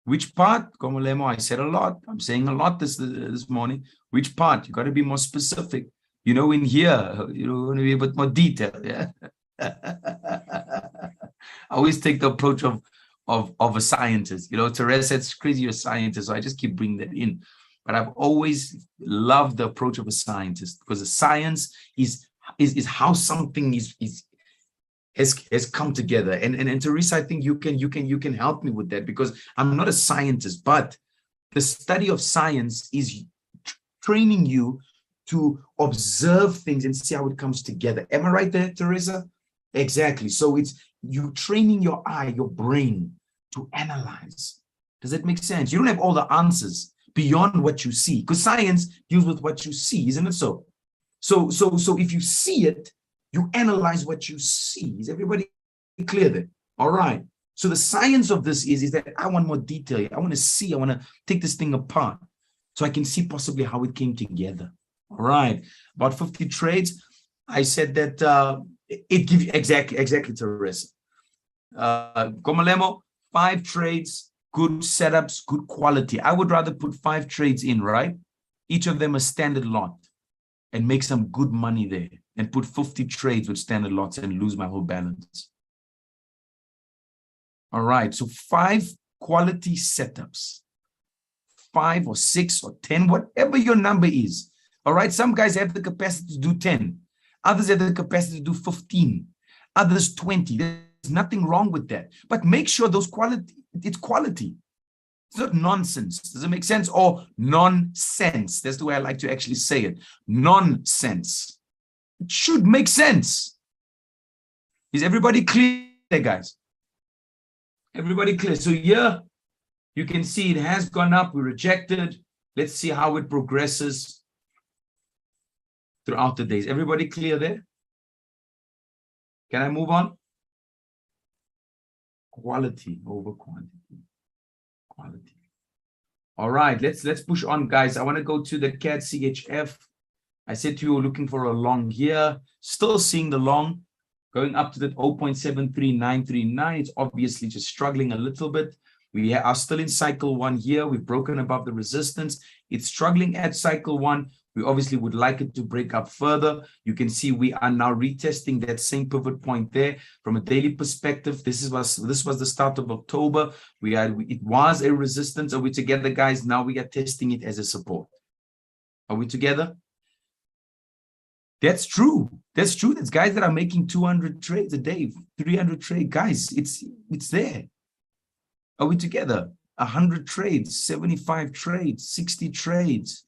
Which part? Komolemo, I said a lot. I'm saying a lot this morning. Which part? You got to be more specific. You know, in here, you want to be a bit more detailed. Yeah. I always take the approach of a scientist. You know, Teresa, it's crazy you're a scientist, so I just keep bringing that in. But I've always loved the approach of a scientist, because the science is how something has come together. And Teresa, I think you can help me with that, because I'm not a scientist, but the study of science is training you to observe things and see how it comes together. Am I right there, Teresa? Exactly. So it's you training your eye, your brain to analyze. Does that make sense? You don't have all the answers beyond what you see, because science deals with what you see, isn't it so? So if you see it, you analyze what you see. Is everybody clear there? All right. So the science of this is that I want more detail. I want to see, I want to take this thing apart so I can see possibly how it came together. All right. About 50 trades. I said that it gives you exactly Teresa. Komolemo, 5 trades, good setups, good quality. I would rather put 5 trades in, right? Each of them a standard lot, and make some good money there, and put 50 trades with standard lots and lose my whole balance. All right, so 5 quality setups, 5 or 6 or 10, whatever your number is. All right, some guys have the capacity to do 10. Others have the capacity to do 15. Others 20. There's nothing wrong with that. But make sure those it's quality. It's not nonsense. Does it make sense? Or nonsense. That's the way I like to actually say it. Nonsense. It should make sense. Is everybody clear, guys? Everybody clear? So here, you can see it has gone up. We rejected. Let's see how it progresses throughout the days. Everybody clear there? Can I move on? Quality over quantity. Quality. All right, let's push on, guys. I want to go to the CAD CHF. I said to you, we're looking for a long here. Still seeing the long going up to that 0.73939. It's obviously just struggling a little bit. We are still in cycle one here. We've broken above the resistance. It's struggling at cycle one. We obviously would like it to break up further. You can see we are now retesting that same pivot point there. From a daily perspective, this was the start of October. It was a resistance. Are we together, guys? Now we are testing it as a support. Are we together? That's true. That's true. There's guys that are making 200 trades a day, 300 trades. Guys, it's there. Are we together? 100 trades, 75 trades, 60 trades.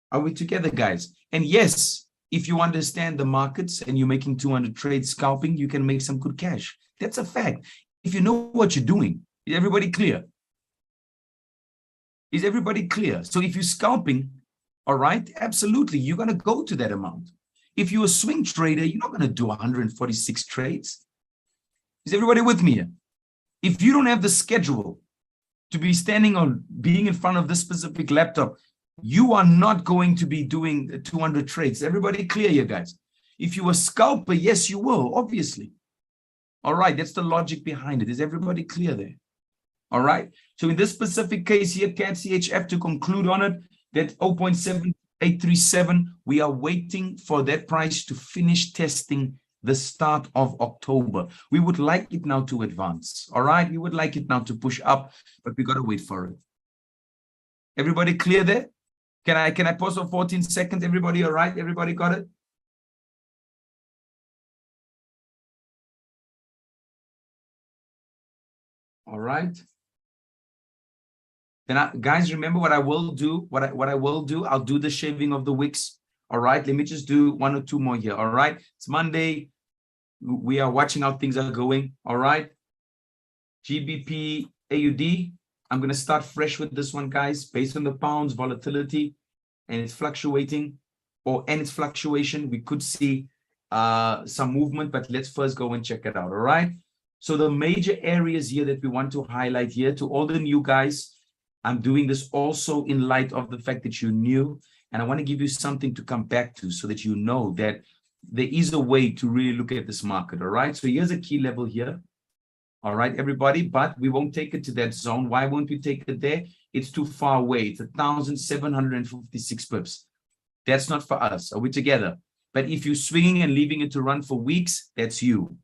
Are we together, guys? And yes, if you understand the markets and you're making 200 trades scalping, you can make some good cash. That's a fact. If you know what you're doing, is everybody clear? Is everybody clear? So if you're scalping, all right, absolutely, you're going to go to that amount. If you're a swing trader, you're not going to do 146 trades. Is everybody with me here? If you don't have the schedule to be standing on being in front of this specific laptop, you are not going to be doing 200 trades. Everybody clear here, guys? If you're a scalper, yes, you will, obviously. All right, that's the logic behind it. Is everybody clear there? All right. So in this specific case here, CAD CHF, to conclude on it, that 0.7837, we are waiting for that price to finish testing the start of October. We would like it now to advance. All right. We would like it now to push up, but we got to wait for it. Everybody clear there? Can I pause for 14 seconds? Everybody all right? Everybody got it? All right. Then guys, remember what I will do. What I will do, I'll do the shaving of the wicks. All right. Let me just do one or two more here. All right. It's Monday. We are watching how things are going. All right. GBP AUD. I'm going to start fresh with this one, guys, based on the pound's volatility and its fluctuation. We could see some movement, but let's first go and check it out. All right. So the major areas here that we want to highlight here to all the new guys, I'm doing this also in light of the fact that you're new, and I want to give you something to come back to so that you know that there is a way to really look at this market. All right. So here's a key level here. All right, everybody, but we won't take it to that zone. Why won't we take it there? It's too far away. It's 1,756 pips. That's not for us. Are we together? But if you're swinging and leaving it to run for weeks, that's you.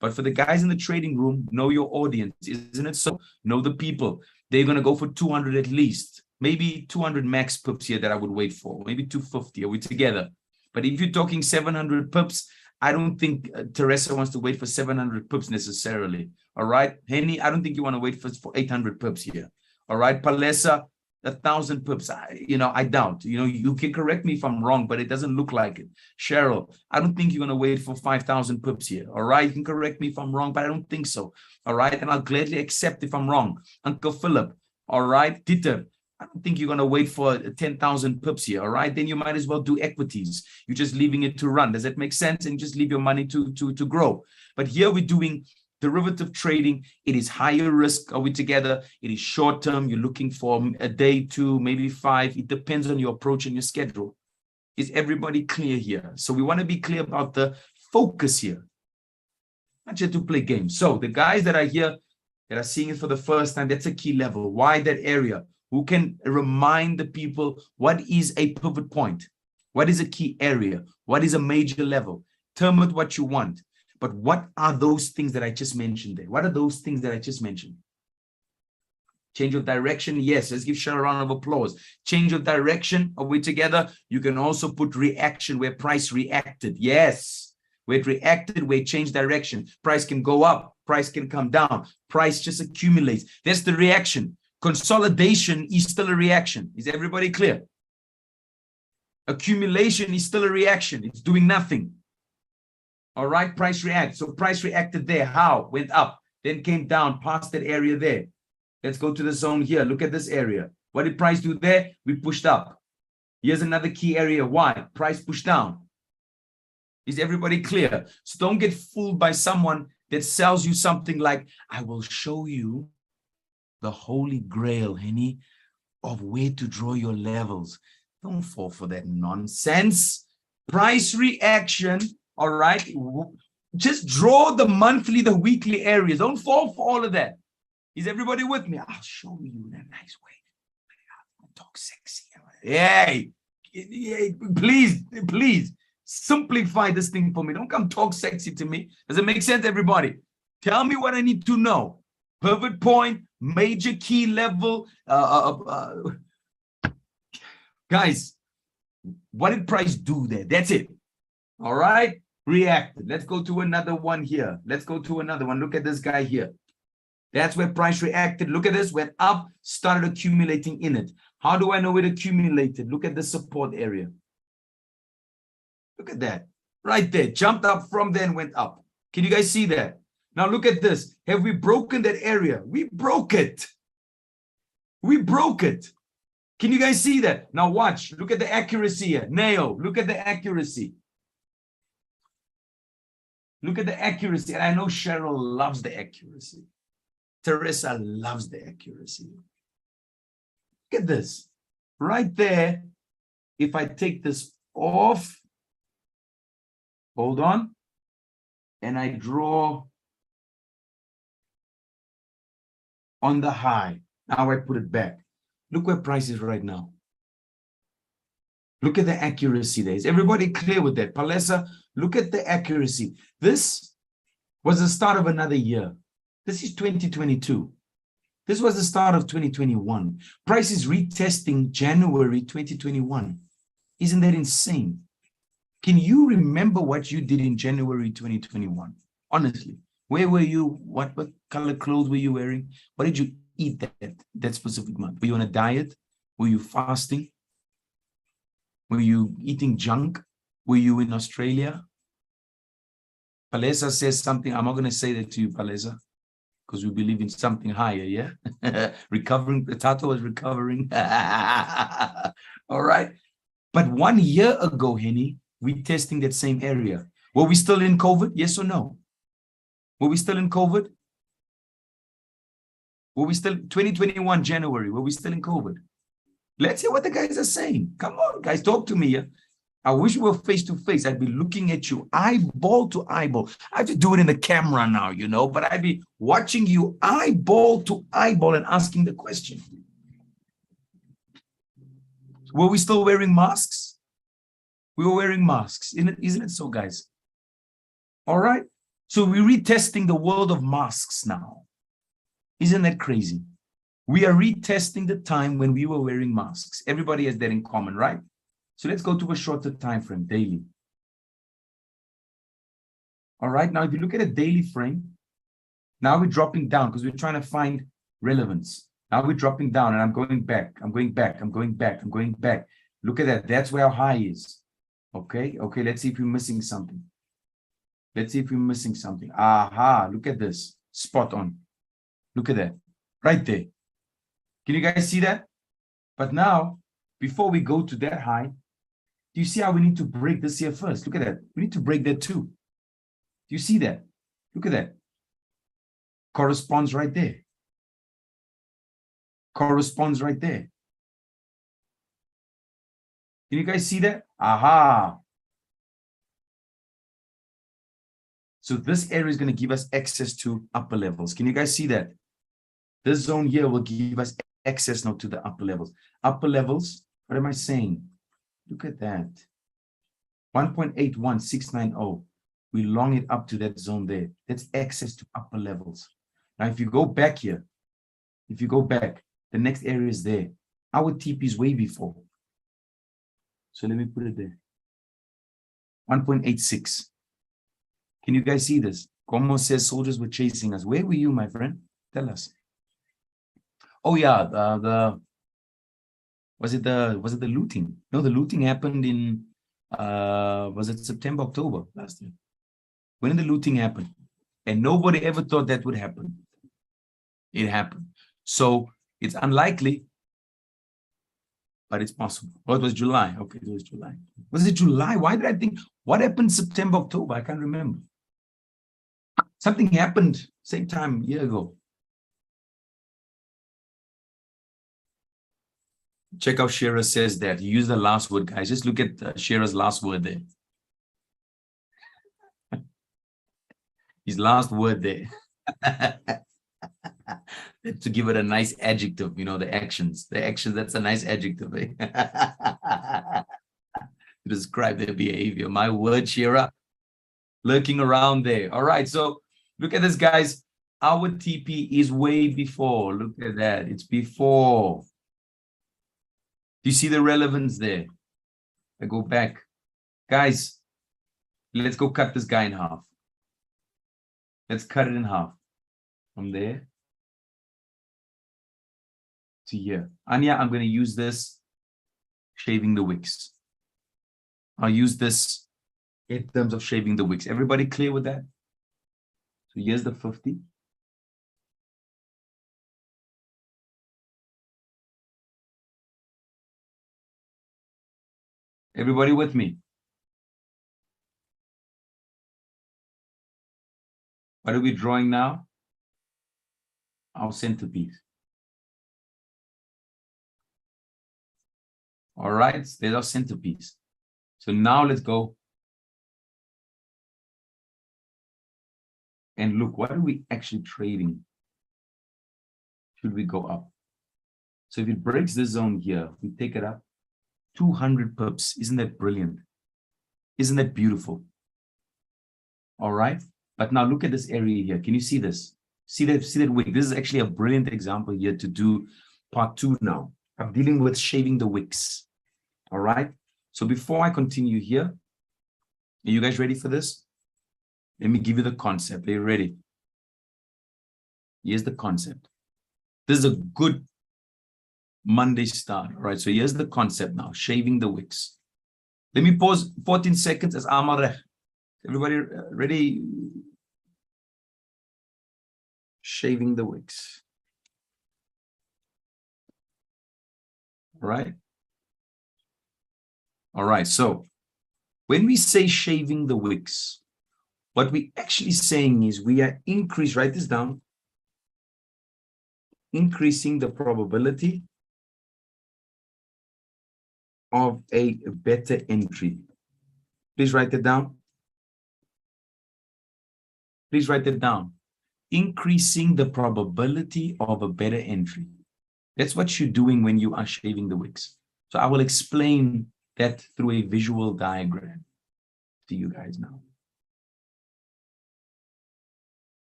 But for the guys in the trading room, know your audience, isn't it so? Know the people. They're going to go for 200 at least. Maybe 200 max pips here that I would wait for. Maybe 250. Are we together? But if you're talking 700 pips, I don't think Teresa wants to wait for 700 pips necessarily. All right. Henny, I don't think you want to wait for 800 pips here. All right. Palesa, 1,000 pips. I doubt. You can correct me if I'm wrong, but it doesn't look like it. Cheryl, I don't think you're going to wait for 5,000 pips here. All right. You can correct me if I'm wrong, but I don't think so. All right. And I'll gladly accept if I'm wrong. Uncle Philip. All right. Dieter, I don't think you're going to wait for 10,000 pips here. All right. Then you might as well do equities. You're just leaving it to run. Does that make sense? And just leave your money to grow. But here we're doing derivative trading. It is higher risk. Are we together? It is short term. You're looking for a day, 2, maybe 5. It depends on your approach and your schedule. Is everybody clear here? So we want to be clear about the focus here. Not just to play games. So the guys that are here that are seeing it for the first time, that's a key level. Why that area? Who can remind the people what is a pivot point? What is a key area? What is a major level? Term it what you want. But what are those things that I just mentioned there? What are those things that I just mentioned? Change of direction. Yes, let's give Cheryl a round of applause. Change of direction. Are we together? You can also put reaction where price reacted. Yes, where it reacted, where it changed direction. Price can go up. Price can come down. Price just accumulates. That's the reaction. Consolidation is still a reaction. Is everybody clear? Accumulation is still a reaction. It's doing nothing. All right, price reacts. So price reacted there. How? Went up, then came down past that area there. Let's go to the zone here. Look at this area. What did price do there? We pushed up. Here's another key area. Why? Price pushed down. Is everybody clear? So don't get fooled by someone that sells you something like, I will show you the holy grail, Henny, of where to draw your levels. Don't fall for that nonsense. Price reaction, all right? Just draw the monthly, the weekly areas. Don't fall for all of that. Is everybody with me? I'll show you in a nice way. Talk sexy. Hey, please simplify this thing for me. Don't come talk sexy to me. Does it make sense, everybody? Tell me what I need to know. Pivot point, major key level. Guys, what did price do there? That's it. All right. Reacted. Let's go to another one here. Let's go to another one. Look at this guy here. That's where price reacted. Look at this. Went up, started accumulating in it. How do I know it accumulated? Look at the support area. Look at that. Right there. Jumped up from there and went up. Can you guys see that? Now look at this. Have we broken that area? We broke it. We broke it. Can you guys see that? Now watch. Look at the accuracy here. Neo, look at the accuracy. Look at the accuracy. And I know Cheryl loves the accuracy. Teresa loves the accuracy. Look at this. Right there. If I take this off, hold on, and I draw on the high. Now I put it back. Look where price is right now. Look at the accuracy there. Is everybody clear with that? Palesa, look at the accuracy. This was the start of another year. This is 2022. This was the start of 2021. Price is retesting January 2021. Isn't that insane? Can you remember what you did in January 2021? Honestly, where were you? What color clothes were you wearing? What did you eat that specific month? Were you on a diet? Were you fasting? Were you eating junk? Were you in Australia? Palesa says something. I'm not going to say that to you, Palesa, because we believe in something higher, yeah? Recovering. Tato was recovering. All right. But 1 year ago, Henny, we testing that same area. Were we still in COVID? Yes or no? Were we still in COVID? Were we still 2021 January? Were we still in COVID? Let's hear what the guys are saying. Come on, guys, talk to me. I wish we were face to face. I'd be looking at you eyeball to eyeball. I have to do it in the camera now, you know, but I'd be watching you eyeball to eyeball and asking the question. Were we still wearing masks? We were wearing masks. Isn't it so, guys? All right. So we're retesting the world of masks now. Isn't that crazy? We are retesting the time when we were wearing masks. Everybody has that in common, right? So let's go to a shorter time frame, daily. All right, now if you look at a daily frame, now we're dropping down because we're trying to find relevance. Now we're dropping down and I'm going back, I'm going back, I'm going back, I'm going back. Look at that, that's where our high is. Okay, let's see if we're missing something. Let's see if we're missing something. Aha, look at this, spot on. Look at that, right there. Can you guys see that? But now, before we go to that high, do you see how we need to break this here first? Look at that. We need to break that too. Do you see that? Look at that. Corresponds right there. Corresponds right there. Can you guys see that? Aha. So this area is going to give us access to upper levels. Can you guys see that? This zone here will give us access now to the upper levels. Upper levels, what am I saying? Look at that. 1.81690. We long it up to that zone there. That's access to upper levels. Now, if you go back here, if you go back, the next area is there. Our TP is way before. So let me put it there. 1.86. Can you guys see this? Como says soldiers were chasing us. Where were you, my friend? Tell us. Oh yeah, was it the looting? No, the looting happened in was it September, October last year? When did the looting happen? And nobody ever thought that would happen. It happened. So it's unlikely, but it's possible. Oh, it was July. Okay, it was July. Was it July? Why did I think, what happened September, October? I can't remember. Something happened same time a year ago. Check how Shearer says that. He used the last word, guys. Just look at Shearer's last word there. His last word there. To give it a nice adjective, you know, the actions, that's a nice adjective. Eh? To describe their behavior. My word, Shearer, lurking around there. All right, so look at this, guys. Our TP is way before. Look at that. It's before. Do you see the relevance there? I go back. Guys, let's go cut this guy in half. Let's cut it in half. From there to here. Anya, I'm going to use this shaving the wicks. I'll use this in terms of shaving the wicks. Everybody clear with that? So here's the 50. Everybody with me? What are we drawing now? Our centerpiece. All right, there's our centerpiece. So now let's go and look, what are we actually trading? Should we go up? So if it breaks this zone here, we take it up 200 pips. Isn't that brilliant? Isn't that beautiful? All right, but now look at this area here. Can you see this? See that wick? This is actually a brilliant example here to do part 2 now. I'm dealing with shaving the wicks. All right. So before I continue here, are you guys ready for this? Let me give you the concept. Are you ready? Here's the concept. This is a good Monday start. All right. So here's the concept now, shaving the wicks. Let me pause 14 seconds as Amareh. Everybody ready? Shaving the wicks. All right. All right. So when we say shaving the wicks, what we actually saying is we are write this down, increasing the probability of a better entry. Please write it down. Please write it down. Increasing the probability of a better entry. That's what you're doing when you are shaving the wicks. So I will explain that through a visual diagram to you guys now.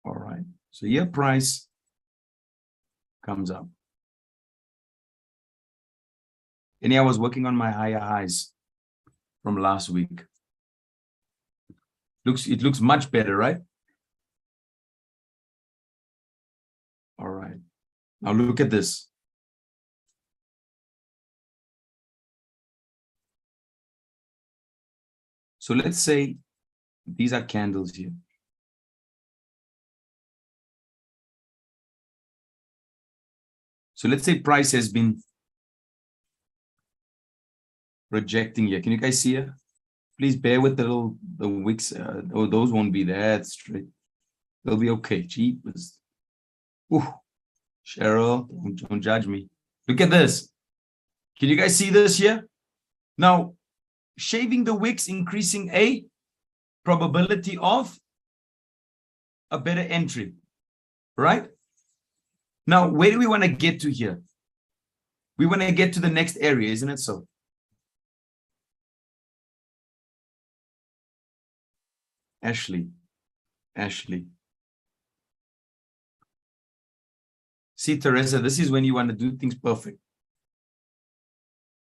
All right. So your price comes up. And I was working on my higher highs from last week. It looks much better, right? All right. Now look at this. So let's say these are candles here. So let's say price has been rejecting here. Can you guys see it? Please bear with the wicks. Those won't be that straight. They'll be okay. Jeepers. Ooh, Cheryl, don't judge me. Look at this. Can you guys see this here? Now, shaving the wicks, increasing a probability of a better entry, right? Now, where do we want to get to here? We want to get to the next area, isn't it so? Ashley. See, Teresa, this is when you want to do things perfect.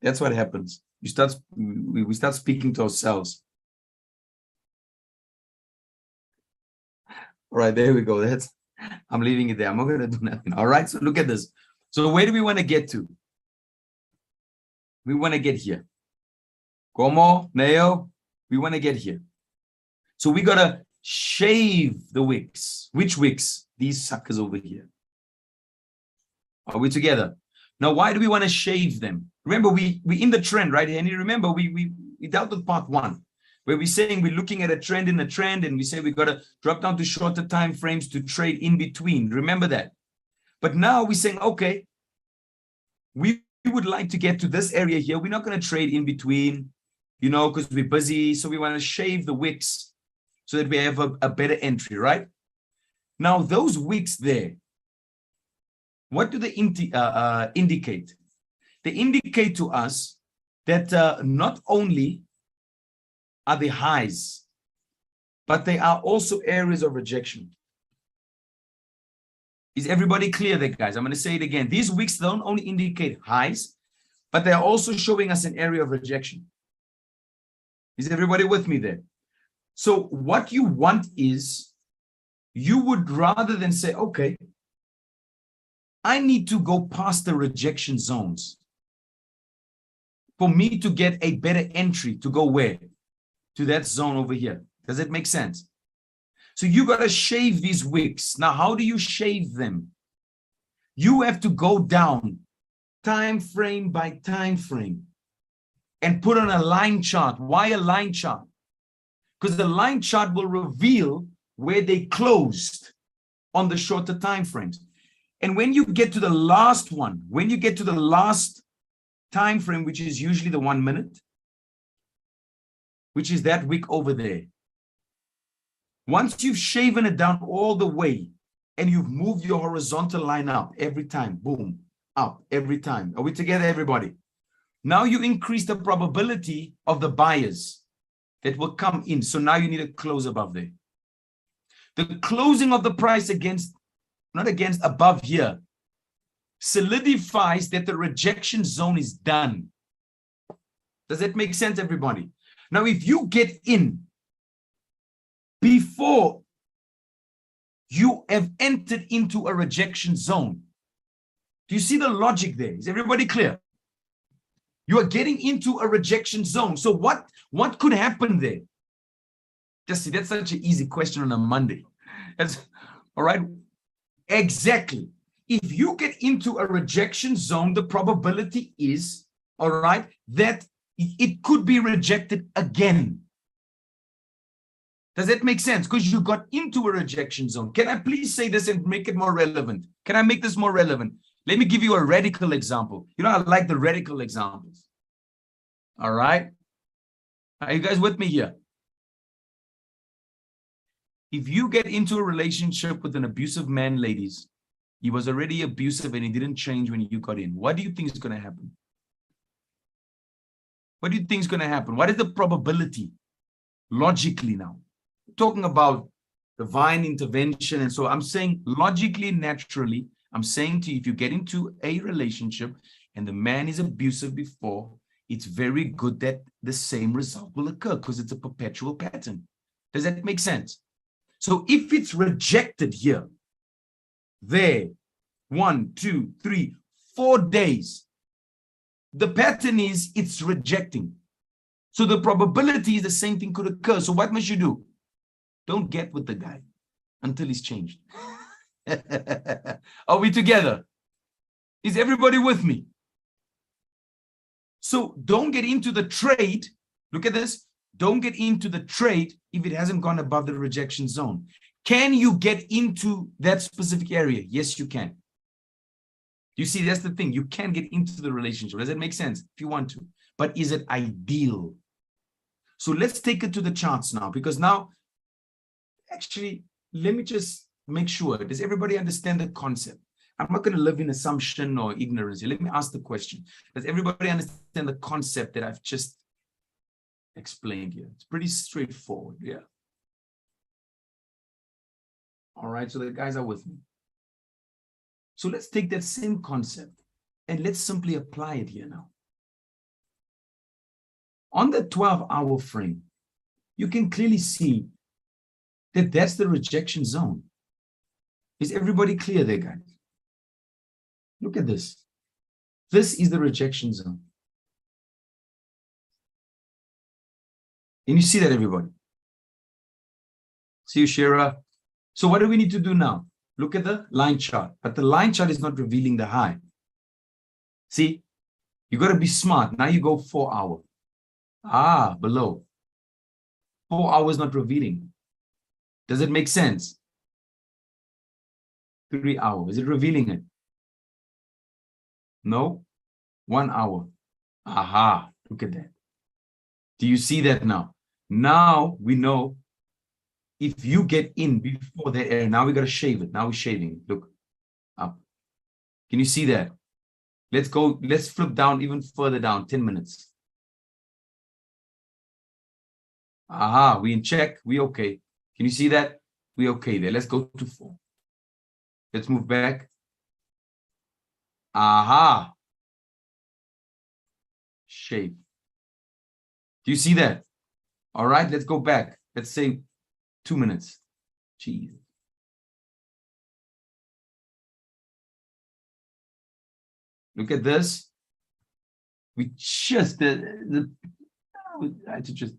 That's what happens. We start speaking to ourselves. All right, there we go. I'm leaving it there. I'm not going to do nothing. All right, so look at this. So where do we want to get to? We want to get here. Como, Neo, we want to get here. So we got to shave the wicks. Which wicks? These suckers over here. Are we together? Now, why do we want to shave them? Remember, we in the trend, right? And you remember, we dealt with part 1, where we're saying we're looking at a trend in a trend, and we say we got to drop down to shorter time frames to trade in between. Remember that. But now we're saying, okay, we would like to get to this area here. We're not going to trade in between, you know, because we're busy. So we want to shave the wicks so that we have a better entry, right? Now, those wicks there, what do they indicate? They indicate to us that not only are they highs, but they are also areas of rejection. Is everybody clear there, guys? I'm going to say it again. These wicks don't only indicate highs, but they're also showing us an area of rejection. Is everybody with me there? So what you want is, you would rather than say, okay, I need to go past the rejection zones for me to get a better entry to go where? To that zone over here. Does it make sense? So you got to shave these wicks. Now, how do you shave them? You have to go down time frame by time frame and put on a line chart. Why a line chart? Because the line chart will reveal where they closed on the shorter time frames. And when you get to the last one, when you get to the last time frame, which is usually the 1 minute, which is that wick over there, once you've shaven it down all the way and you've moved your horizontal line up every time, boom, up every time. Are we together, everybody? Now you increase the probability of the buyers that will come in. So now you need to close above there. The closing of the price against, not against, above here, solidifies that the rejection zone is done. Does that make sense, everybody? Now, if you get in before you have entered into a rejection zone, do you see the logic there? Is everybody clear? You are getting into a rejection zone. So what could happen there? Just see, that's such an easy question on a Monday. That's, all right. Exactly. If you get into a rejection zone, the probability is, all right, that it could be rejected again. Does that make sense? Because you got into a rejection zone. Can I please say this and make it more relevant? Can I make this more relevant? Let me give you a radical example. You know, I like the radical examples. All right. Are you guys with me here? If you get into a relationship with an abusive man, ladies, he was already abusive and he didn't change when you got in. What do you think is going to happen? What do you think is going to happen? What is the probability logically now? We're talking about divine intervention. And so I'm saying logically, naturally, I'm saying to you, if you get into a relationship and the man is abusive before, it's very good that the same result will occur because it's a perpetual pattern. Does that make sense? So if it's rejected here, there, 1, 2, 3, 4 days, the pattern is it's rejecting. So the probability is the same thing could occur. So what must you do? Don't get with the guy until he's changed. Are we together? Is everybody with me? So don't get into the trade. Look at this. Don't get into the trade if it hasn't gone above the rejection zone. Can you get into that specific area? Yes, you can. You see, that's the thing. You can get into the relationship. Does that make sense? If you want to. But is it ideal? So let's take it to the charts now, because now, actually, let me just make sure. Does everybody understand the concept? I'm not going to live in assumption or ignorance. Let me ask the question. Does everybody understand the concept that I've just explained here? It's pretty straightforward. Yeah. All right. So the guys are with me. So let's take that same concept and let's simply apply it here now. On the 12-hour frame, you can clearly see that that's the rejection zone. Is everybody clear there, guys? Look at this. This is the rejection zone. And you see that, everybody? See you, Shira. So what do we need to do now? Look at the line chart. But the line chart is not revealing the high. See? You got to be smart. Now you go 4 hour. Below. 4 hours not revealing. Does it make sense? 3 hours. Is it revealing it? No. 1 hour. Aha, look at that. Do you see that now? Now we know if you get in before the area, now we got to shave it. Now we're shaving. Look up. Can you see that? Let's go. Let's flip down even further down, 10 minutes. Aha, we in check. We okay. Can you see that? We okay there. Let's go to 4. Let's move back. Aha. Shape. Do you see that? All right, let's go back. Let's say 2 minutes. Jeez. Look at this. We just I had to just,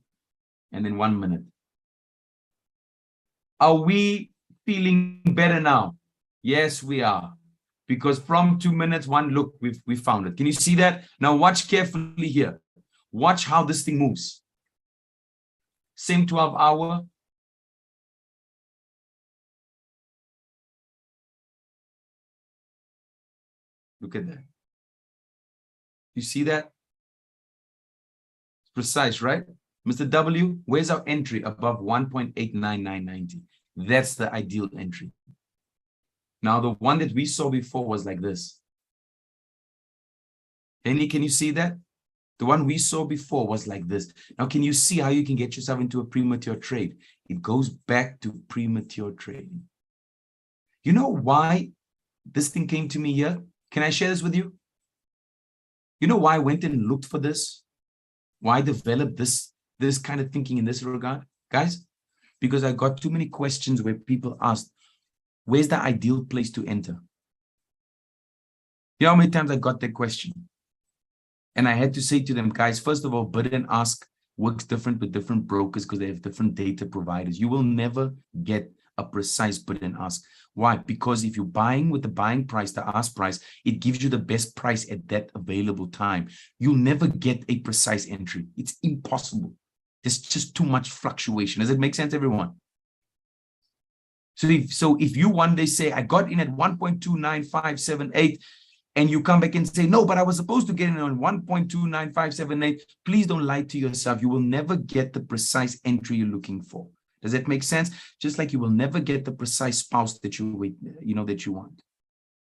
and then 1 minute. Are we feeling better now? Yes, we are. Because from 2 minutes, 1 look, we found it. Can you see that? Now watch carefully here. Watch how this thing moves. Same 12-hour. Look at that. You see that? It's precise, right? Mr. W, where's our entry above 1.89990? That's the ideal entry. Now, the one that we saw before was like this. Any, can you see that? The one we saw before was like this. Now, can you see how you can get yourself into a premature trade? It goes back to premature trading. You know why this thing came to me here? Can I share this with you? You know why I went and looked for this? Why I developed this kind of thinking in this regard? Guys, because I got too many questions where people asked, where's the ideal place to enter? You know how many times I got that question? And I had to say to them, guys, first of all, bid and ask works different with different brokers because they have different data providers. You will never get a precise bid and ask. Why? Because if you're buying with the buying price, the ask price, it gives you the best price at that available time. You'll never get a precise entry. It's impossible. There's just too much fluctuation. Does it make sense, everyone? So if you one day say, I got in at 1.29578, and you come back and say, no, but I was supposed to get in on 1.29578, please don't lie to yourself. You will never get the precise entry you're looking for. Does that make sense? Just like you will never get the precise spouse that you want.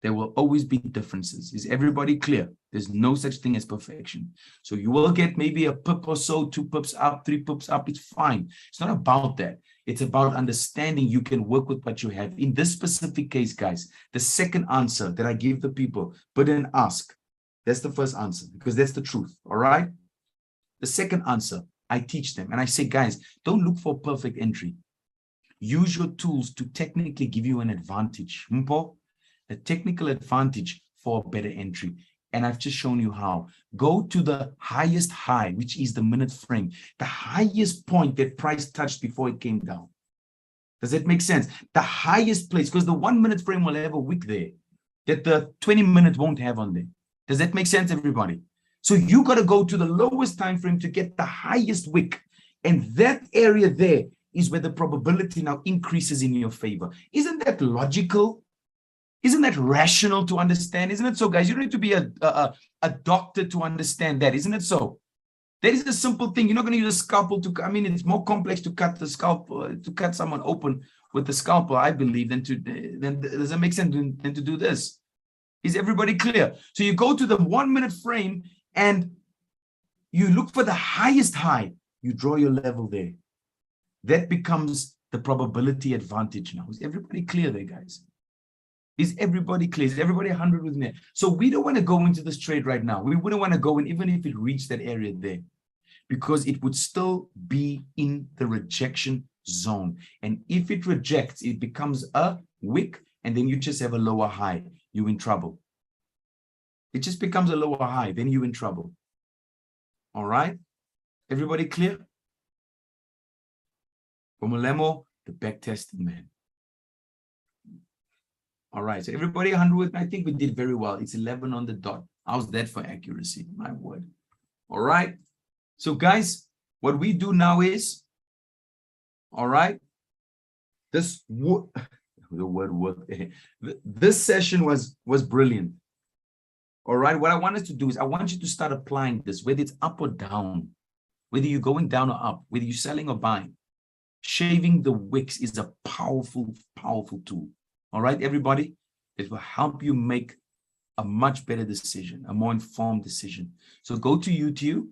There will always be differences. Is everybody clear? There's no such thing as perfection. So you will get maybe a pip or so, 2 pips up, 3 pips up. It's fine. It's not about that. It's about understanding you can work with what you have. In this specific case, guys, the second answer that I give the people, bid and ask. That's the first answer because that's the truth. All right. The second answer, I teach them and I say, guys, don't look for a perfect entry. Use your tools to technically give you an advantage. A technical advantage for a better entry. And I've just shown you how. Go to the highest high, which is the minute frame, the highest point that price touched before it came down. Does that make sense? The highest place, because the 1 minute frame will have a wick there that the 20 minute won't have on there. Does that make sense, everybody? So you got to go to the lowest time frame to get the highest wick. And that area there is where the probability now increases in your favor. Isn't that logical? Isn't that rational to understand? Isn't it so, guys? You don't need to be a doctor to understand that. Isn't it so? That is a simple thing. You're not going to use a scalpel to, I mean, it's more complex to cut the scalpel, to cut someone open with the scalpel, I believe, than does that make sense, than to do this? Is everybody clear? So you go to the 1 minute frame and you look for the highest high. You draw your level there. That becomes the probability advantage now. Is everybody clear there, guys? Is everybody clear? Is everybody 100 with me? So we don't want to go into this trade right now. We wouldn't want to go in even if it reached that area there, because it would still be in the rejection zone. And if it rejects, it becomes a wick, and then you just have a lower high. You're in trouble. It just becomes a lower high, then you're in trouble. All right? Everybody clear? Omolemo, the back testing man. All right, so everybody 100 with me? I think we did very well. It's 11 on the dot. How's that for accuracy? My word. All right. So guys, what we do now is, all right, the word work. This session was brilliant. All right. What I want us to do is I want you to start applying this, whether it's up or down, whether you're going down or up, whether you're selling or buying. Shaving the wicks is a powerful, powerful tool. All right, everybody. It will help you make a much better decision, a more informed decision. So go to YouTube,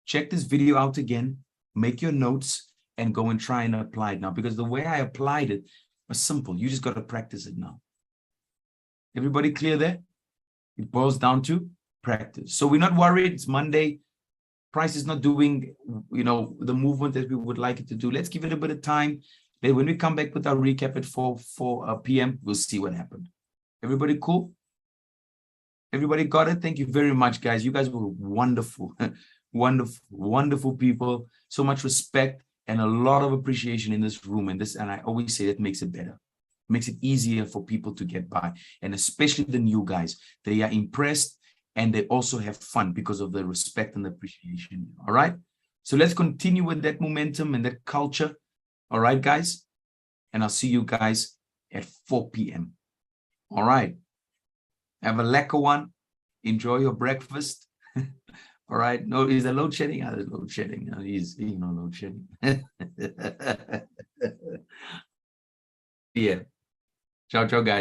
check this video out again, make your notes, and go and try and apply it now. Because the way I applied it was simple. You just got to practice it now. Everybody clear there? It boils down to practice. So we're not worried. It's Monday. Price is not doing, the movement that we would like it to do. Let's give it a bit of time. Then when we come back with our recap at 4 p.m., we'll see what happened. Everybody cool? Everybody got it? Thank you very much, guys. You guys were wonderful, wonderful, wonderful people. So much respect and a lot of appreciation in this room. And I always say that makes it better. Makes it easier for people to get by. And especially the new guys. They are impressed and they also have fun because of the respect and the appreciation. All right? So let's continue with that momentum and that culture. All right, guys? And I'll see you guys at 4 p.m. All right. Have a lekker one. Enjoy your breakfast. All right. No, is there load shedding? There's load shedding. He's load shedding. Yeah. Ciao, ciao, guys.